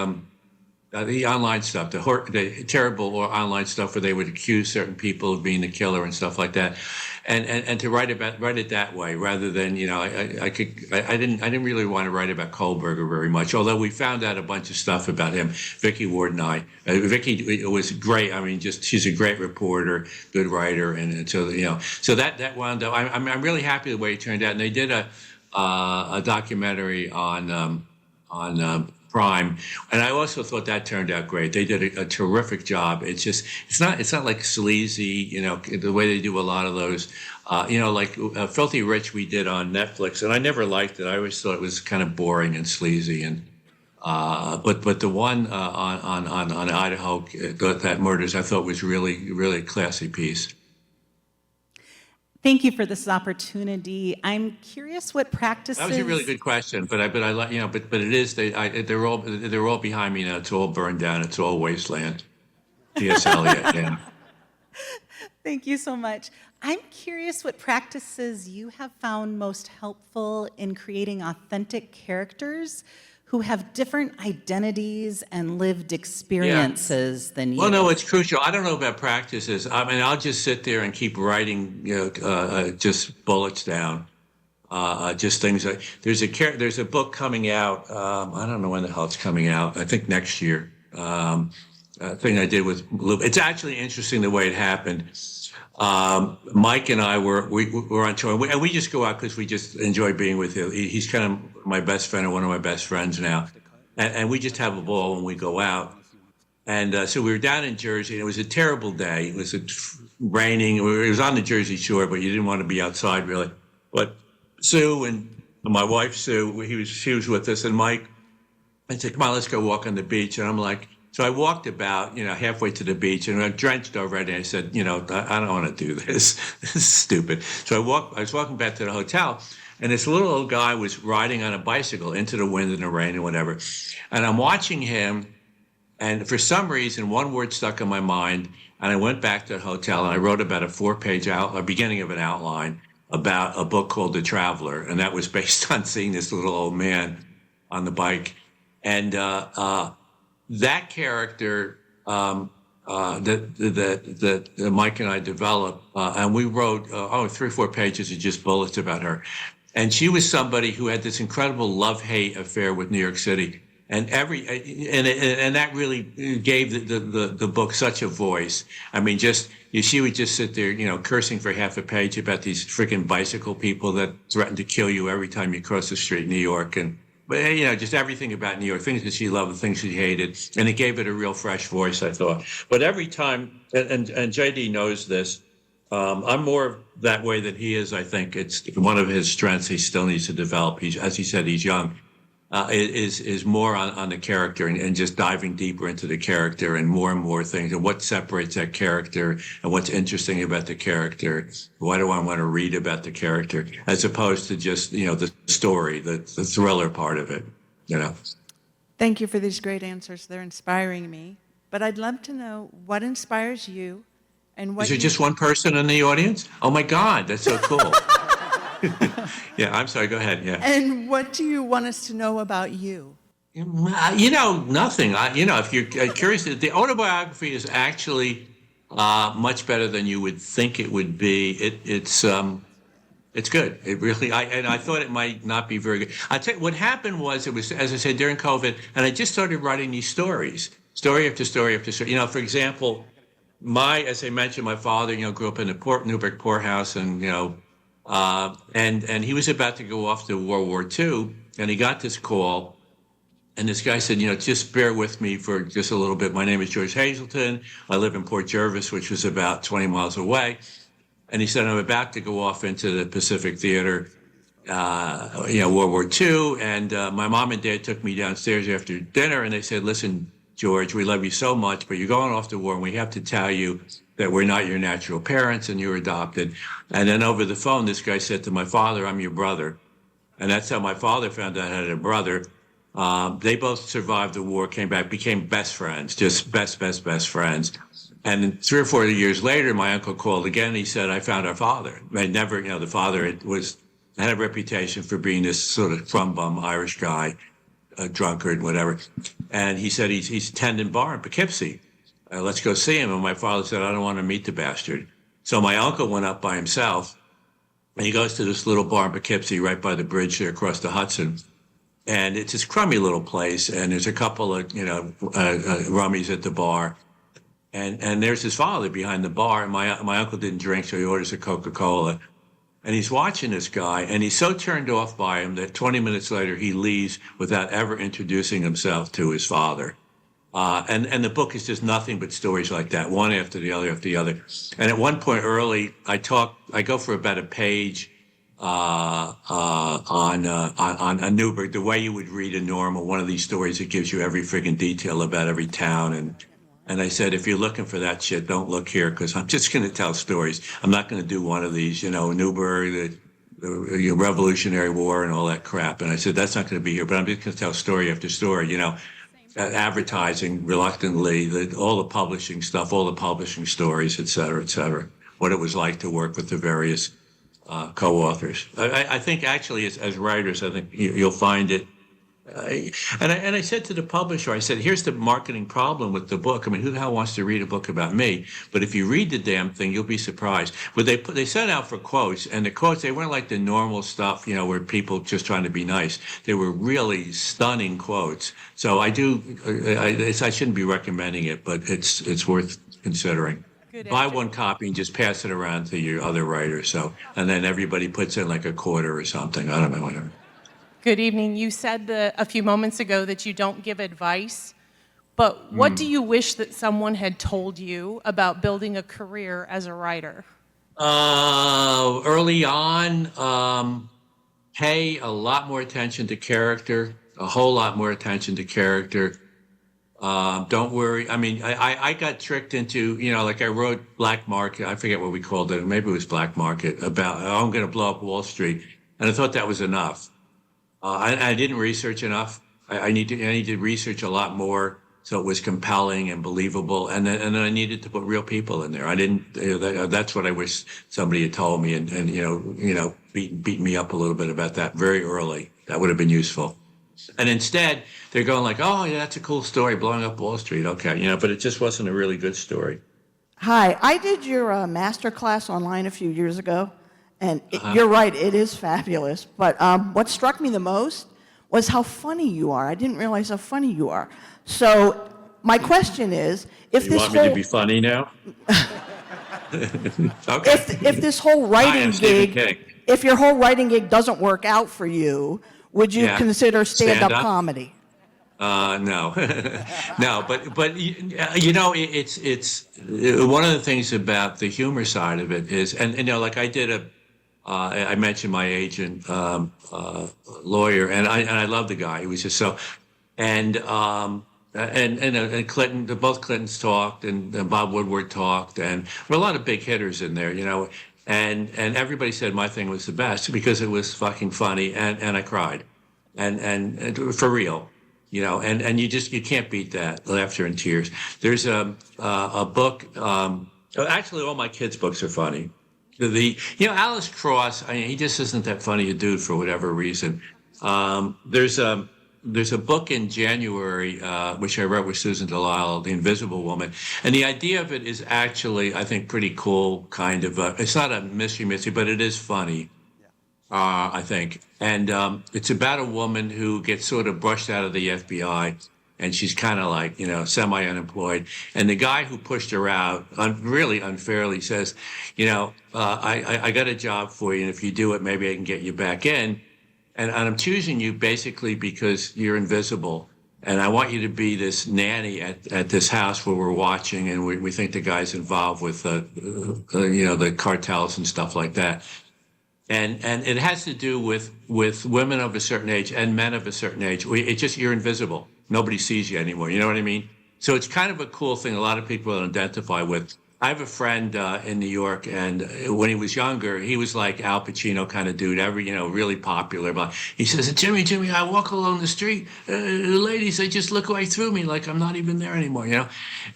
online stuff, the terrible online stuff where they would accuse certain people of being the killer and stuff like that, and to write it that way rather than I didn't really want to write about Kohlberger very much, although we found out a bunch of stuff about him. Vicky Ward and I, Vicky was great. I mean, she's a great reporter, good writer, and so so that wound up. I'm really happy the way it turned out, and they did a documentary on Prime, and I also thought that turned out great. They did a terrific job. It's not like sleazy, the way they do a lot of those, like Filthy Rich we did on Netflix, and I never liked it. I always thought it was kind of boring and sleazy, and but the one on Idaho that murders I thought was really classy piece. Thank you for this opportunity. I'm curious what practices. That was a really good question, but I like but it is they're all behind me now. It's all burned down. It's all wasteland. T.S. Eliot, yeah. Thank you so much. I'm curious what practices you have found most helpful in creating authentic characters who have different identities and lived experiences than you. Well, no, it's crucial. I don't know about practices. I mean, I'll just sit there and keep writing, just bullets down, just things like. There's a book coming out. I don't know when the hell it's coming out. I think next year. A thing I did with Lou. It's actually interesting the way it happened. Mike and I were on tour, and we just go out because we just enjoy being with him. He's kind of my best friend, or one of my best friends now, and we just have a ball when we go out. And so we were down in Jersey, and it was a terrible day. It was raining. It was on the Jersey Shore, but you didn't want to be outside really. But Sue and my wife Sue, she was with us, and Mike. I said, "Come on, let's go walk on the beach." And I'm like. So I walked about, halfway to the beach, and I'm drenched already. I said, I don't want to do this. This is stupid. So I was walking back to the hotel, and this little old guy was riding on a bicycle into the wind and the rain and whatever. And I'm watching him, and for some reason, one word stuck in my mind, and I went back to the hotel, and I wrote about a 4-page beginning of an outline about a book called The Traveler, and that was based on seeing this little old man on the bike. And that character that Mike and I developed, and we wrote 3 or 4 pages of just bullets about her. And she was somebody who had this incredible love-hate affair with New York City, and that really gave the book such a voice. I mean, she would just sit there, cursing for half a page about these freaking bicycle people that threaten to kill you every time you cross the street in New York, But, just everything about New York, things that she loved, things she hated. And it gave it a real fresh voice, I thought. But every time, and JD knows this, I'm more that way than he is, I think. It's one of his strengths he still needs to develop. As he said, he's young. Is more on the character and just diving deeper into the character and more things and what separates that character and what's interesting about the character. Why do I want to read about the character as opposed to just, the story, the thriller part of it, Thank you for these great answers. They're inspiring me. But I'd love to know what inspires you and what. Is there just one person in the audience? Oh my God, that's so cool. Yeah, I'm sorry, go ahead, yeah. And what do you want us to know about you? Nothing. If you're curious, the autobiography is actually much better than you would think it would be. It's good. It really, I thought it might not be very good. I tell you, what happened was, it was, as I said, during COVID, and I just started writing these stories, story after story after story. For example, as I mentioned, my father, grew up in the Newburgh poorhouse, and, and he was about to go off to World War II, and he got this call, and this guy said, just bear with me for just a little bit. My name is George Hazelton. I live in Port Jervis, which was about 20 miles away. And he said, I'm about to go off into the Pacific Theater, World War II. And my mom and dad took me downstairs after dinner, and they said, listen, George, we love you so much, but you're going off to war, and we have to tell you that we're not your natural parents and you're adopted. And then over the phone, this guy said to my father, I'm your brother. And that's how my father found out I had a brother. They both survived the war, came back, became best friends, just best friends. And 3 or 4 years later, my uncle called again. He said, I found our father. I never, the father had a reputation for being this sort of bum Irish guy, a drunkard, whatever. And he said, he's tending bar in Poughkeepsie. Let's go see him. And my father said, I don't want to meet the bastard. So my uncle went up by himself, and he goes to this little bar in Poughkeepsie right by the bridge there across the Hudson. And it's this crummy little place, and there's a couple of, rummies at the bar. And there's his father behind the bar, and my uncle didn't drink, so he orders a Coca-Cola. And he's watching this guy, and he's so turned off by him that 20 minutes later he leaves without ever introducing himself to his father. And the book is just nothing but stories like that, one after the other after the other. And at one point early, I go for about a page on Newburgh, the way you would read a normal one of these stories that gives you every friggin' detail about every town. And I said, if you're looking for that shit, don't look here, because I'm just going to tell stories. I'm not going to do one of these, Newburgh, the Revolutionary War and all that crap. And I said, that's not going to be here, but I'm just going to tell story after story, advertising reluctantly, all the publishing stuff, all the publishing stories, et cetera, what it was like to work with the various co-authors. I think actually as writers, I think you'll find it. And I said to the publisher, I said, here's the marketing problem with the book. I mean, who the hell wants to read a book about me? But if you read the damn thing, you'll be surprised. But they set out for quotes, and the quotes, they weren't like the normal stuff, where people just trying to be nice. They were really stunning quotes. So I shouldn't be recommending it, but it's worth considering. Buy one copy and just pass it around to your other writers. And then everybody puts in like a quarter or something. I don't know, whatever. Good evening. You said a few moments ago that you don't give advice, but what do you wish that someone had told you about building a career as a writer? Early on, pay a lot more attention to character, a whole lot more attention to character. Don't worry. I mean, I got tricked into, like I wrote Black Market. I forget what we called it. Maybe it was Black Market, about I'm going to blow up Wall Street. And I thought that was enough. I didn't research enough. I need to research a lot more so it was compelling and believable. And then I needed to put real people in there. I didn't. That's what I wish somebody had told me, and beat me up a little bit about that very early. That would have been useful. And instead, they're going like, "Oh, yeah, that's a cool story, blowing up Wall Street." Okay, but it just wasn't a really good story. Hi, I did your master class online a few years ago. And you're right, it is fabulous. But what struck me the most was how funny you are. I didn't realize how funny you are. So my question is, if you want me to be funny now? Okay. If this whole writing gig, if your whole writing gig doesn't work out for you, would you consider stand-up comedy? No, no, but it's one of the things about the humor side of it is, and like I did I mentioned my agent, lawyer, and I love the guy. He was just so, and Clinton, both Clintons talked, and Bob Woodward talked, and there were a lot of big hitters in there, and everybody said my thing was the best because it was fucking funny, and I cried, and for real, and you can't beat that, laughter and tears. There's a book. Actually, all my kids' books are funny. Alice Cross, he just isn't that funny a dude for whatever reason. There's a book in January, which I wrote with Susan Delisle, The Invisible Woman. And the idea of it is actually, I think, pretty cool, kind of. It's not a mystery, but it is funny, I think. And it's about a woman who gets sort of brushed out of the FBI. And she's kind of like, semi-unemployed. And the guy who pushed her out, really unfairly, says, I got a job for you, and if you do it, maybe I can get you back in. And I'm choosing you basically because you're invisible. And I want you to be this nanny at this house where we're watching, and we think the guy's involved with, the cartels and stuff like that. And it has to do with women of a certain age and men of a certain age. You're invisible. Nobody sees you anymore. You know what I mean? So it's kind of a cool thing a lot of people identify with. I have a friend in New York, and when he was younger, he was like Al Pacino kind of dude, really popular. But he says, Jimmy, I walk along the street, the ladies, they just look right through me like I'm not even there anymore,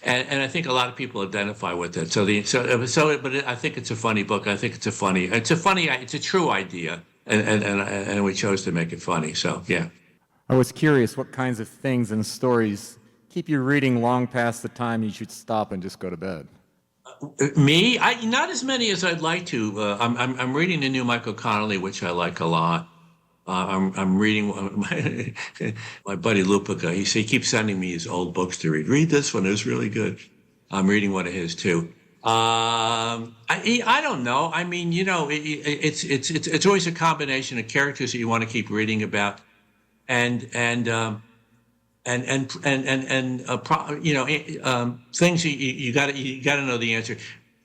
And I think a lot of people identify with it. But I think it's a funny book. I think it's a true idea, and we chose to make it funny. So yeah. I was curious what kinds of things and stories keep you reading long past the time you should stop and just go to bed. Me? Not as many as I'd like to. I'm reading the new Michael Connelly, which I like a lot. I'm reading my buddy Lupica. He keeps sending me his old books to read. Read this one; it was really good. I'm reading one of his too. I don't know. I mean, it's always a combination of characters that you want to keep reading about, and things you got to know the answer.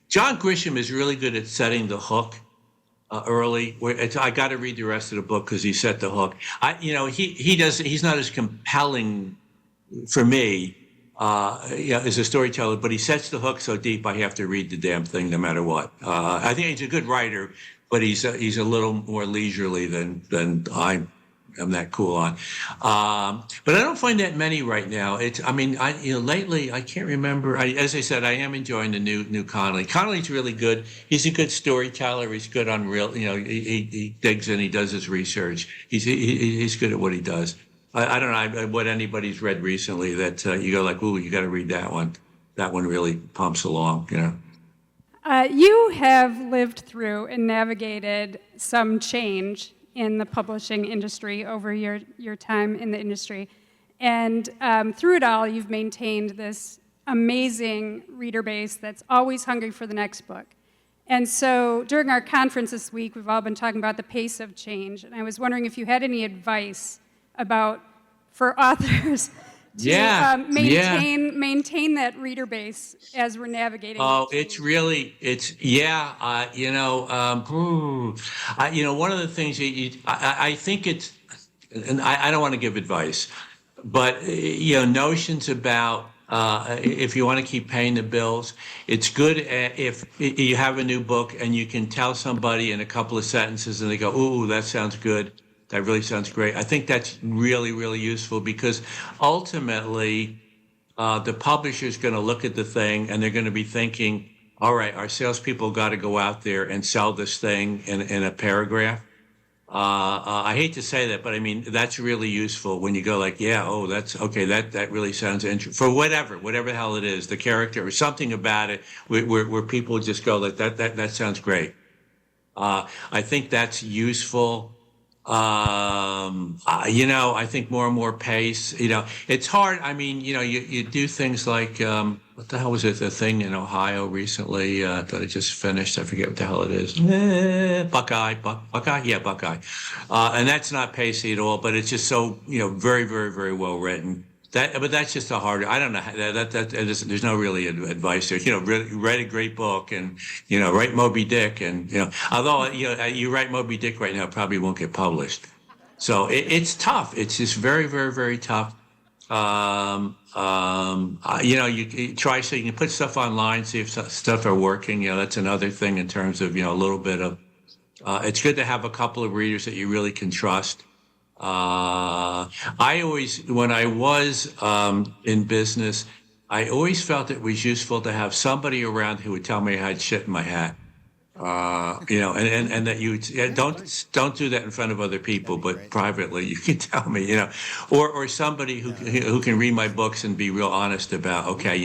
John Grisham is really good at setting the hook early. I got to read the rest of the book because he set the hook. He's not as compelling for me, as a storyteller, but he sets the hook so deep I have to read the damn thing no matter what. I think he's a good writer, but he's a little more leisurely than I'm that cool on. But I don't find that many right now. Lately I can't remember. As I said, I am enjoying the new Connolly. Connolly's really good. He's a good storyteller. He's good on real. He digs in. He does his research. He's good at what he does. I don't know what anybody's read recently that you go like, ooh, you got to read that one. That one really pumps along. You have lived through and navigated some change in the publishing industry over your time in the industry. And through it all, you've maintained this amazing reader base that's always hungry for the next book. And so during our conference this week, we've all been talking about the pace of change. And I was wondering if you had any advice for authors to maintain that reader base as we're navigating. Oh, it's really, one of the things I think it's, and I don't want to give advice, but notions about if you want to keep paying the bills, it's good if you have a new book and you can tell somebody in a couple of sentences and they go, ooh, that sounds good. That really sounds great. I think that's really, really useful because ultimately the publisher is going to look at the thing and they're going to be thinking, all right, our salespeople got to go out there and sell this thing in a paragraph. I hate to say that, but I mean, that's really useful when you go like, that's okay. That really sounds interesting for whatever the hell it is, the character or something about it where people just go like that sounds great. I think that's useful. I think more and more pace, it's hard. I mean, you do things like, what the hell was it? The thing in Ohio recently, that I just finished. I forget what the hell it is. Buckeye. Yeah, Buckeye. And that's not pacey at all, but it's just so, very, very, very well written. But that's just a hard. I don't know. There's no really advice there. Write a great book and write Moby Dick and although you write Moby Dick right now, it probably won't get published. So it's tough. It's just very, very, very tough. You try so you can put stuff online, see if stuff are working. That's another thing in terms of a little bit of. It's good to have a couple of readers that you really can trust. I always, when I was in business, I always felt it was useful to have somebody around who would tell me I had shit in my hat. And that you don't do that in front of other people, but privately you can tell me, or somebody who can read my books and be real honest about, okay,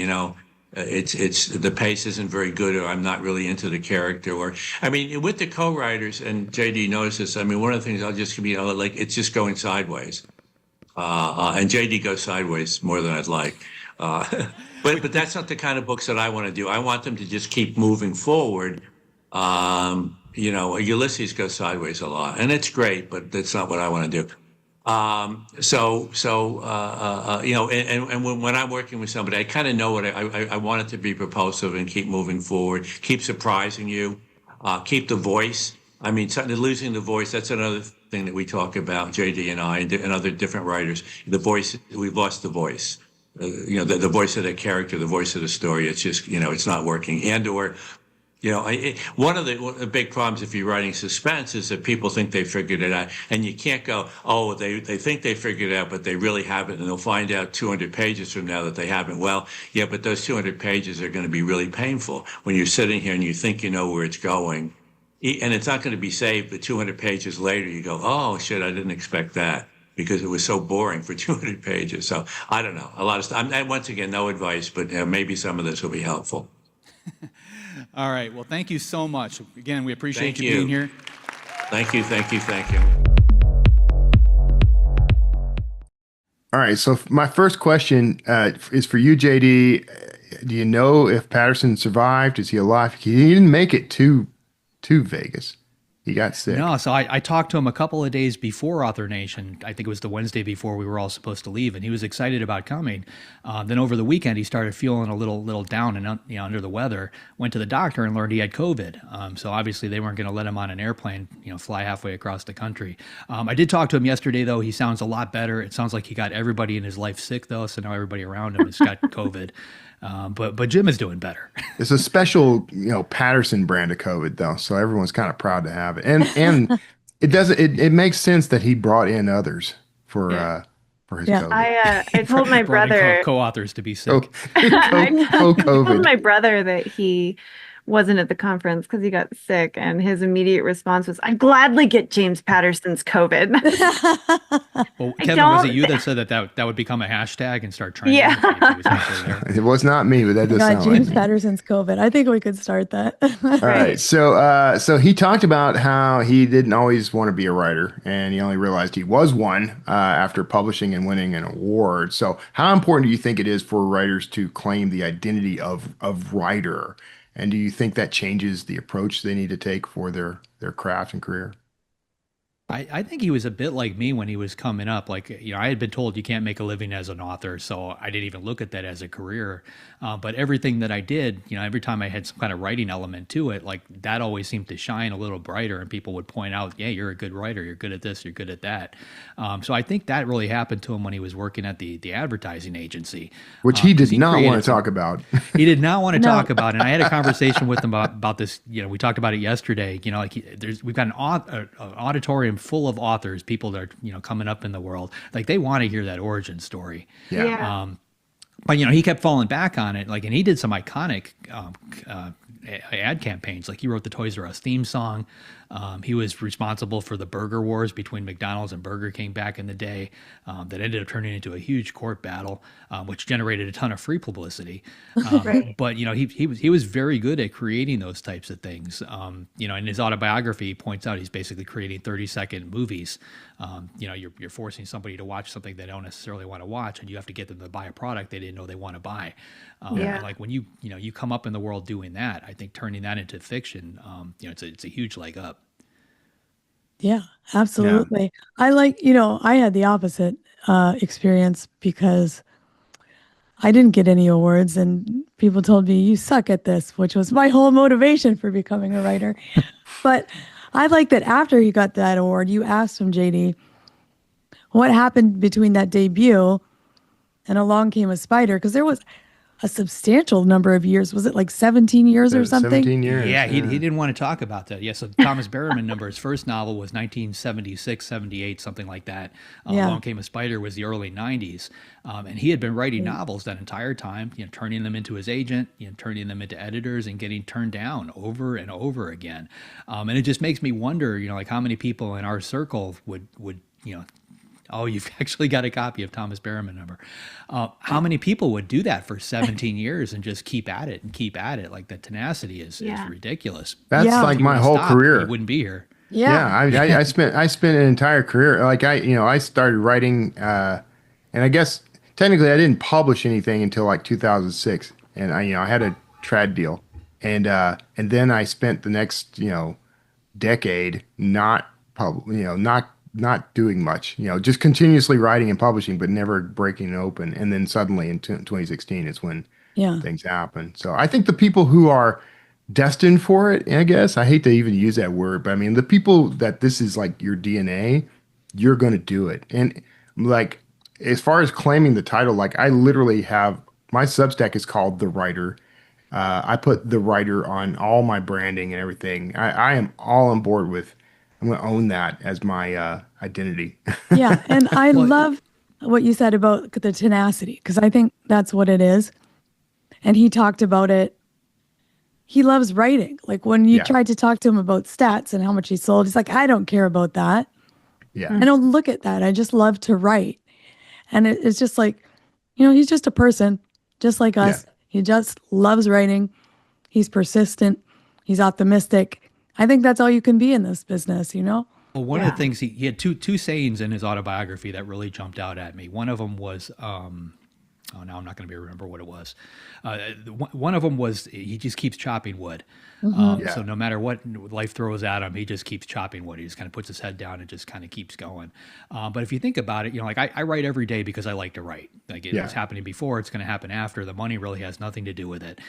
it's the pace isn't very good, or I'm not really into the character, or I mean, with the co-writers, and JD knows this. I mean, one of the things I'll just be like, it's just going sideways, and JD goes sideways more than I'd like, but that's not the kind of books that I want to do. I want them to just keep moving forward. Ulysses goes sideways a lot, and it's great, but that's not what I want to do. And when I'm working with somebody, I kind of know what I want it to be propulsive and keep moving forward, keep surprising you, keep the voice. I mean, losing the voice, that's another thing that we talk about, JD and I and other different writers. The voice, we've lost the voice. The voice of the character, the voice of the story. It's just, it's not working. One of the big problems if you're writing suspense is that people think they figured it out, and you can't go, oh, they think they figured it out, but they really haven't, and they'll find out 200 pages from now that they haven't. Well, yeah, but those 200 pages are going to be really painful when you're sitting here and you think you know where it's going, and it's not going to be saved, but 200 pages later you go, oh, shit, I didn't expect that, because it was so boring for 200 pages. So I don't know, a lot of stuff. Once again, no advice, but maybe some of this will be helpful. All right. Well, thank you so much. Again, we appreciate you being here. Thank you. All right. So my first question is for you, JD. do you know if Patterson survived? Is he alive? He didn't make it to Vegas. He got sick. No, so I talked to him a couple of days before Author Nation. I think it was the Wednesday before we were all supposed to leave, and he was excited about coming. Then over the weekend, he started feeling a little down and under the weather. Went to the doctor and learned he had COVID. So obviously they weren't going to let him on an airplane, fly halfway across the country. I did talk to him yesterday, though. He sounds a lot better. It sounds like he got everybody in his life sick, though, so now everybody around him has got COVID. But Jim is doing better. It's a special, Patterson brand of COVID though, so everyone's kind of proud to have it. And it makes sense that he brought in others for his COVID. I told my brother co-authors to be sick. I told my brother that he wasn't at the conference because he got sick, and his immediate response was, "I'd gladly get James Patterson's COVID." Well, Kevin, was it you that said that would become a hashtag and start trending? Yeah. It was not me, but that does sound James like Patterson's COVID. I think we could start that. All right. So he talked about how he didn't always want to be a writer, and he only realized he was one after publishing and winning an award. So how important do you think it is for writers to claim the identity of writer? And do you think that changes the approach they need to take for their craft and career? I think he was a bit like me when he was coming up. Like, I had been told you can't make a living as an author, so I didn't even look at that as a career. But everything that I did, every time I had some kind of writing element to it, like that always seemed to shine a little brighter, and people would point out, yeah, you're a good writer, you're good at this, you're good at that. So I think that really happened to him when he was working at the advertising agency. Which he did not want to talk about. He did not want to talk about it. And I had a conversation with him about this. We talked about it yesterday. We've got an auditorium full of authors, people that are coming up in the world. Like they want to hear that origin story. Yeah. But he kept falling back on it. Like, and he did some iconic ad campaigns. Like he wrote the Toys R Us theme song. He was responsible for the burger wars between McDonald's and Burger King back in the day, that ended up turning into a huge court battle, which generated a ton of free publicity. Right. But he was very good at creating those types of things. In his autobiography, he points out he's basically creating 30-second movies. You're forcing somebody to watch something they don't necessarily want to watch, and you have to get them to buy a product they didn't know they want to buy. And like when you come up in the world doing that, I think turning that into fiction, it's a huge leg up. Yeah, absolutely. I I had the opposite experience because I didn't get any awards, and people told me, you suck at this, which was my whole motivation for becoming a writer. But I like that after he got that award, you asked him, JD, what happened between that debut and Along Came a Spider? Because there was a substantial number of years. Was it like 17 years or something? 17 years. Yeah, he didn't want to talk about that. Yeah, so Thomas Berriman number, his first novel was 1976, 78, something like that. Along Came a Spider was the early 90s. And he had been writing novels that entire time, turning them into his agent, turning them into editors and getting turned down over and over again. And it just makes me wonder, like how many people in our circle would oh, you've actually got a copy of Thomas Berriman number. How many people would do that for 17 years and just keep at it and keep at it? Like the tenacity is ridiculous. That's like my whole career. You wouldn't be here. I spent an entire career. Like I started writing, and I guess technically I didn't publish anything until like 2006. And I had a trad deal, and then I spent the next decade not doing much, just continuously writing and publishing, but never breaking it open. And then suddenly in 2016 is when things happen. So I think the people who are destined for it, I guess, I hate to even use that word, but I mean, the people that this is like your DNA, you're going to do it. And like, as far as claiming the title, like I literally have, my Substack is called The Writer. I put The Writer on all my branding and everything. I am all on board with, I'm going to own that as my identity. Yeah, and I love what you said about the tenacity, because I think that's what it is. And he talked about it. He loves writing. Like when you tried to talk to him about stats and how much he sold, he's like, I don't care about that. Yeah. I don't look at that. I just love to write. And it's just like, he's just a person, just like us. Yeah. He just loves writing. He's persistent. He's optimistic. I think that's all you can be in this business, Well, one of the things he had two sayings in his autobiography that really jumped out at me. One of them was, oh, now I'm not going to be able to remember what it was. One of them was he just keeps chopping wood. So no matter what life throws at him, he just keeps chopping wood. He just kind of puts his head down and just kind of keeps going. But if you think about it, like I write every day because I like to write. Like it was happening before, it's going to happen after. The money really has nothing to do with it.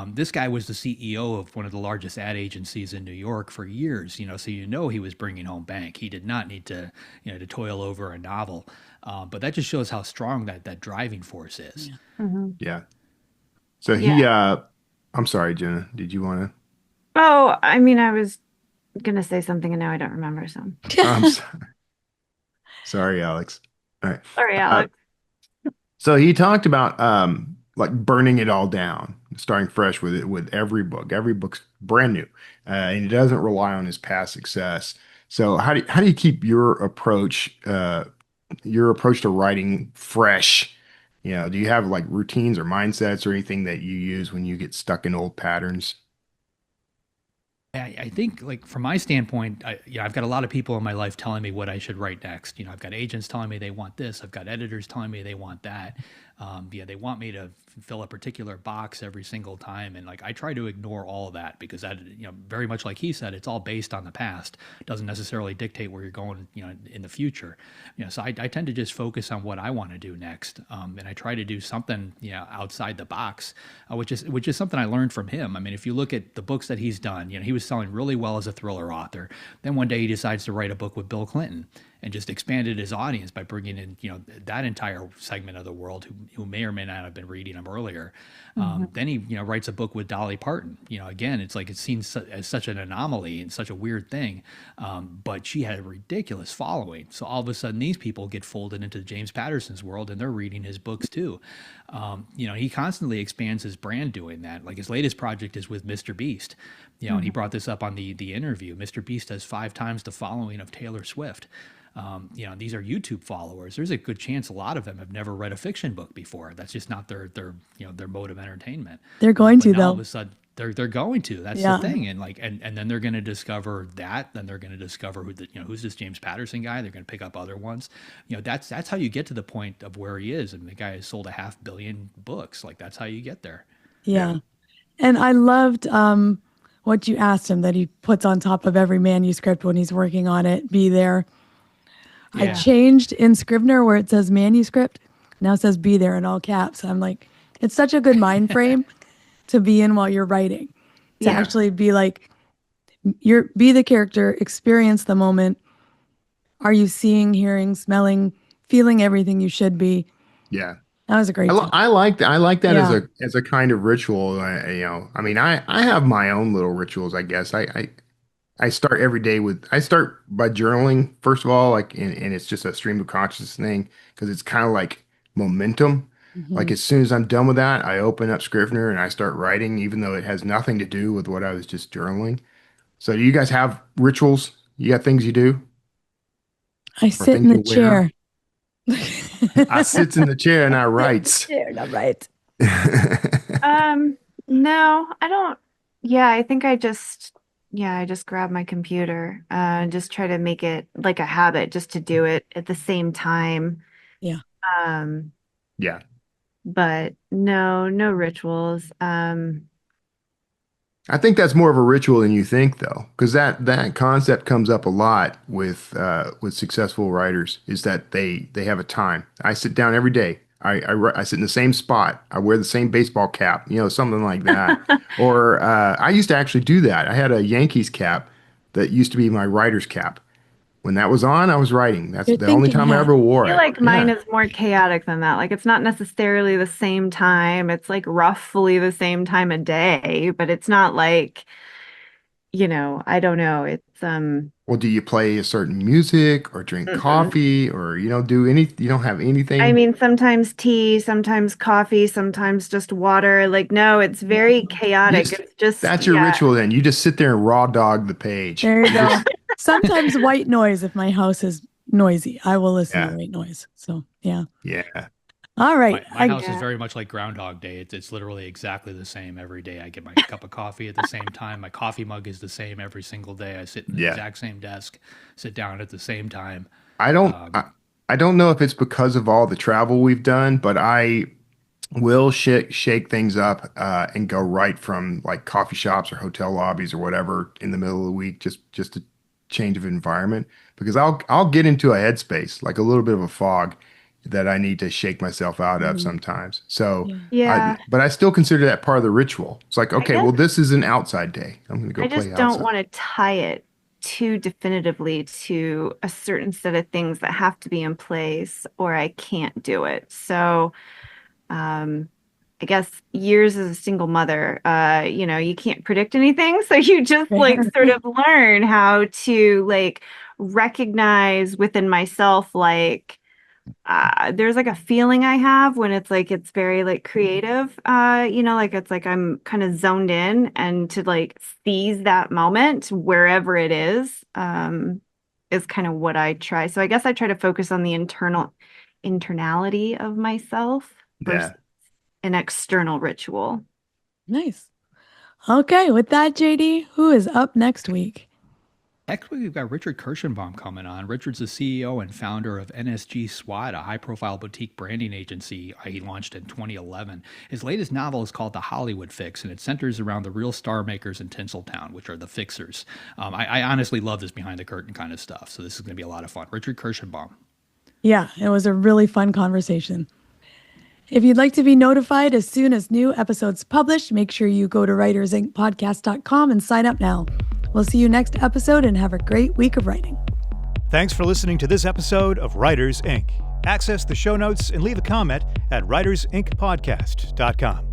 This guy was the CEO of one of the largest ad agencies in New York for years. So he was bringing home bank. He did not need to to toil over a novel. But that just shows how strong that driving force is. Yeah. So he, I'm sorry, Jena, did you want to? Oh, I mean, I was going to say something and now I don't remember. So I'm sorry. Sorry, Alex. All right. sorry, Alex. So he talked about like burning it all down, starting fresh with it with every book. Every book's brand new, and he doesn't rely on his past success. So how do you keep your approach to writing fresh? Do you have like routines or mindsets or anything that you use when you get stuck in old patterns? I think, like, from my standpoint, I've got a lot of people in my life telling me what I should write next. I've got agents telling me they want this. I've got editors telling me they want that. They want me to fill a particular box every single time. And like, I try to ignore all of that because that, very much like he said, it's all based on the past. It doesn't necessarily dictate where you're going, in the future. So I tend to just focus on what I want to do next. And I try to do something, outside the box, which is something I learned from him. I mean, if you look at the books that he's done, he was selling really well as a thriller author. Then one day he decides to write a book with Bill Clinton and just expanded his audience by bringing in, that entire segment of the world who may or may not have been reading him earlier. Then he, writes a book with Dolly Parton. Again, it's like it's seen as such an anomaly and such a weird thing, but she had a ridiculous following. So all of a sudden, these people get folded into James Patterson's world, and they're reading his books too. He constantly expands his brand doing that. Like his latest project is with Mr. Beast. And he brought this up on the interview. Mr. Beast has 5 times the following of Taylor Swift. These are YouTube followers. There's a good chance a lot of them have never read a fiction book before. That's just not their mode of entertainment. They're going to, though. All of a sudden, they're going to. That's the thing. And and then they're going to discover that. Then they're going to discover who's this James Patterson guy. They're going to pick up other ones. That's how you get to the point of where he is. And the guy has sold 500 million books. Like that's how you get there. Yeah. And I loved what you asked him that he puts on top of every manuscript when he's working on it. Be there. I changed in Scrivener where it says manuscript. Now it says be there in all caps. I'm like, it's such a good mind frame to be in while you're writing. To actually be like, be the character, experience the moment. Are you seeing, hearing, smelling, feeling everything you should be? Yeah. That was a great tip. I like that. I like that as a kind of ritual. I mean, I have my own little rituals, I guess. I start every day I start by journaling, first of all, and it's just a stream of consciousness thing because it's kind of like momentum. Like as soon as I'm done with that, I open up Scrivener and I start writing, even though it has nothing to do with what I was just journaling. So do you guys have rituals? You got things you do? I sit in the chair. I sit in the chair and I write. No, I don't. Yeah, I think I just grab my computer and just try to make it like a habit just to do it at the same time. Yeah. Yeah. But no rituals. I think that's more of a ritual than you think, though, because that concept comes up a lot with successful writers. Is that they have a time. I sit down every day. I sit in the same spot. I wear the same baseball cap, something like that. Or I used to actually do that. I had a Yankees cap that used to be my writer's cap. When that was on, I was writing. That's the only time I ever wore it. I feel like mine is more chaotic than that. Like it's not necessarily the same time. It's like roughly the same time of day, but it's not like, I don't know. It's Well, do you play a certain music or drink coffee or you don't have anything? I mean, sometimes tea, sometimes coffee, sometimes just water. Like no, it's very chaotic. It's just that's your ritual then. You just sit there and raw dog the page. There you go. Sometimes white noise if my house is noisy. I will listen to white noise. So yeah. Yeah. All right. My house is very much like Groundhog Day. It's literally exactly the same every day. I get my cup of coffee at the same time. My coffee mug is the same every single day. I sit in the exact same desk, sit down at the same time. I don't know if it's because of all the travel we've done, but will shake things up and go right from like coffee shops or hotel lobbies or whatever in the middle of the week, just a change of environment, because I'll get into a headspace, like a little bit of a fog that I need to shake myself out of sometimes. So but I still consider that part of the ritual. It's like, okay, well, this is an outside day. I'm going to go play outside. I just don't want to tie it too definitively to a certain set of things that have to be in place or I can't do it. So I guess years as a single mother, you can't predict anything. So you just like sort of learn how to like recognize within myself, like, there's like a feeling I have when it's very like creative, like it's like I'm kind of zoned in, and to like seize that moment wherever it is kind of what I try. So I guess I try to focus on the internality of myself versus an external ritual. Nice. Okay, with that, JD, who is up next week? Next week, we've got Richard Kirschenbaum coming on. Richard's the CEO and founder of NSG SWAT, a high-profile boutique branding agency he launched in 2011. His latest novel is called The Hollywood Fix, and it centers around the real star makers in Tinseltown, which are the fixers. I honestly love this behind-the-curtain kind of stuff, so this is going to be a lot of fun. Richard Kirschenbaum. Yeah, it was a really fun conversation. If you'd like to be notified as soon as new episodes publish, make sure you go to writersincpodcast.com and sign up now. We'll see you next episode, and have a great week of writing. Thanks for listening to this episode of Writers Inc. Access the show notes and leave a comment at writersincpodcast.com.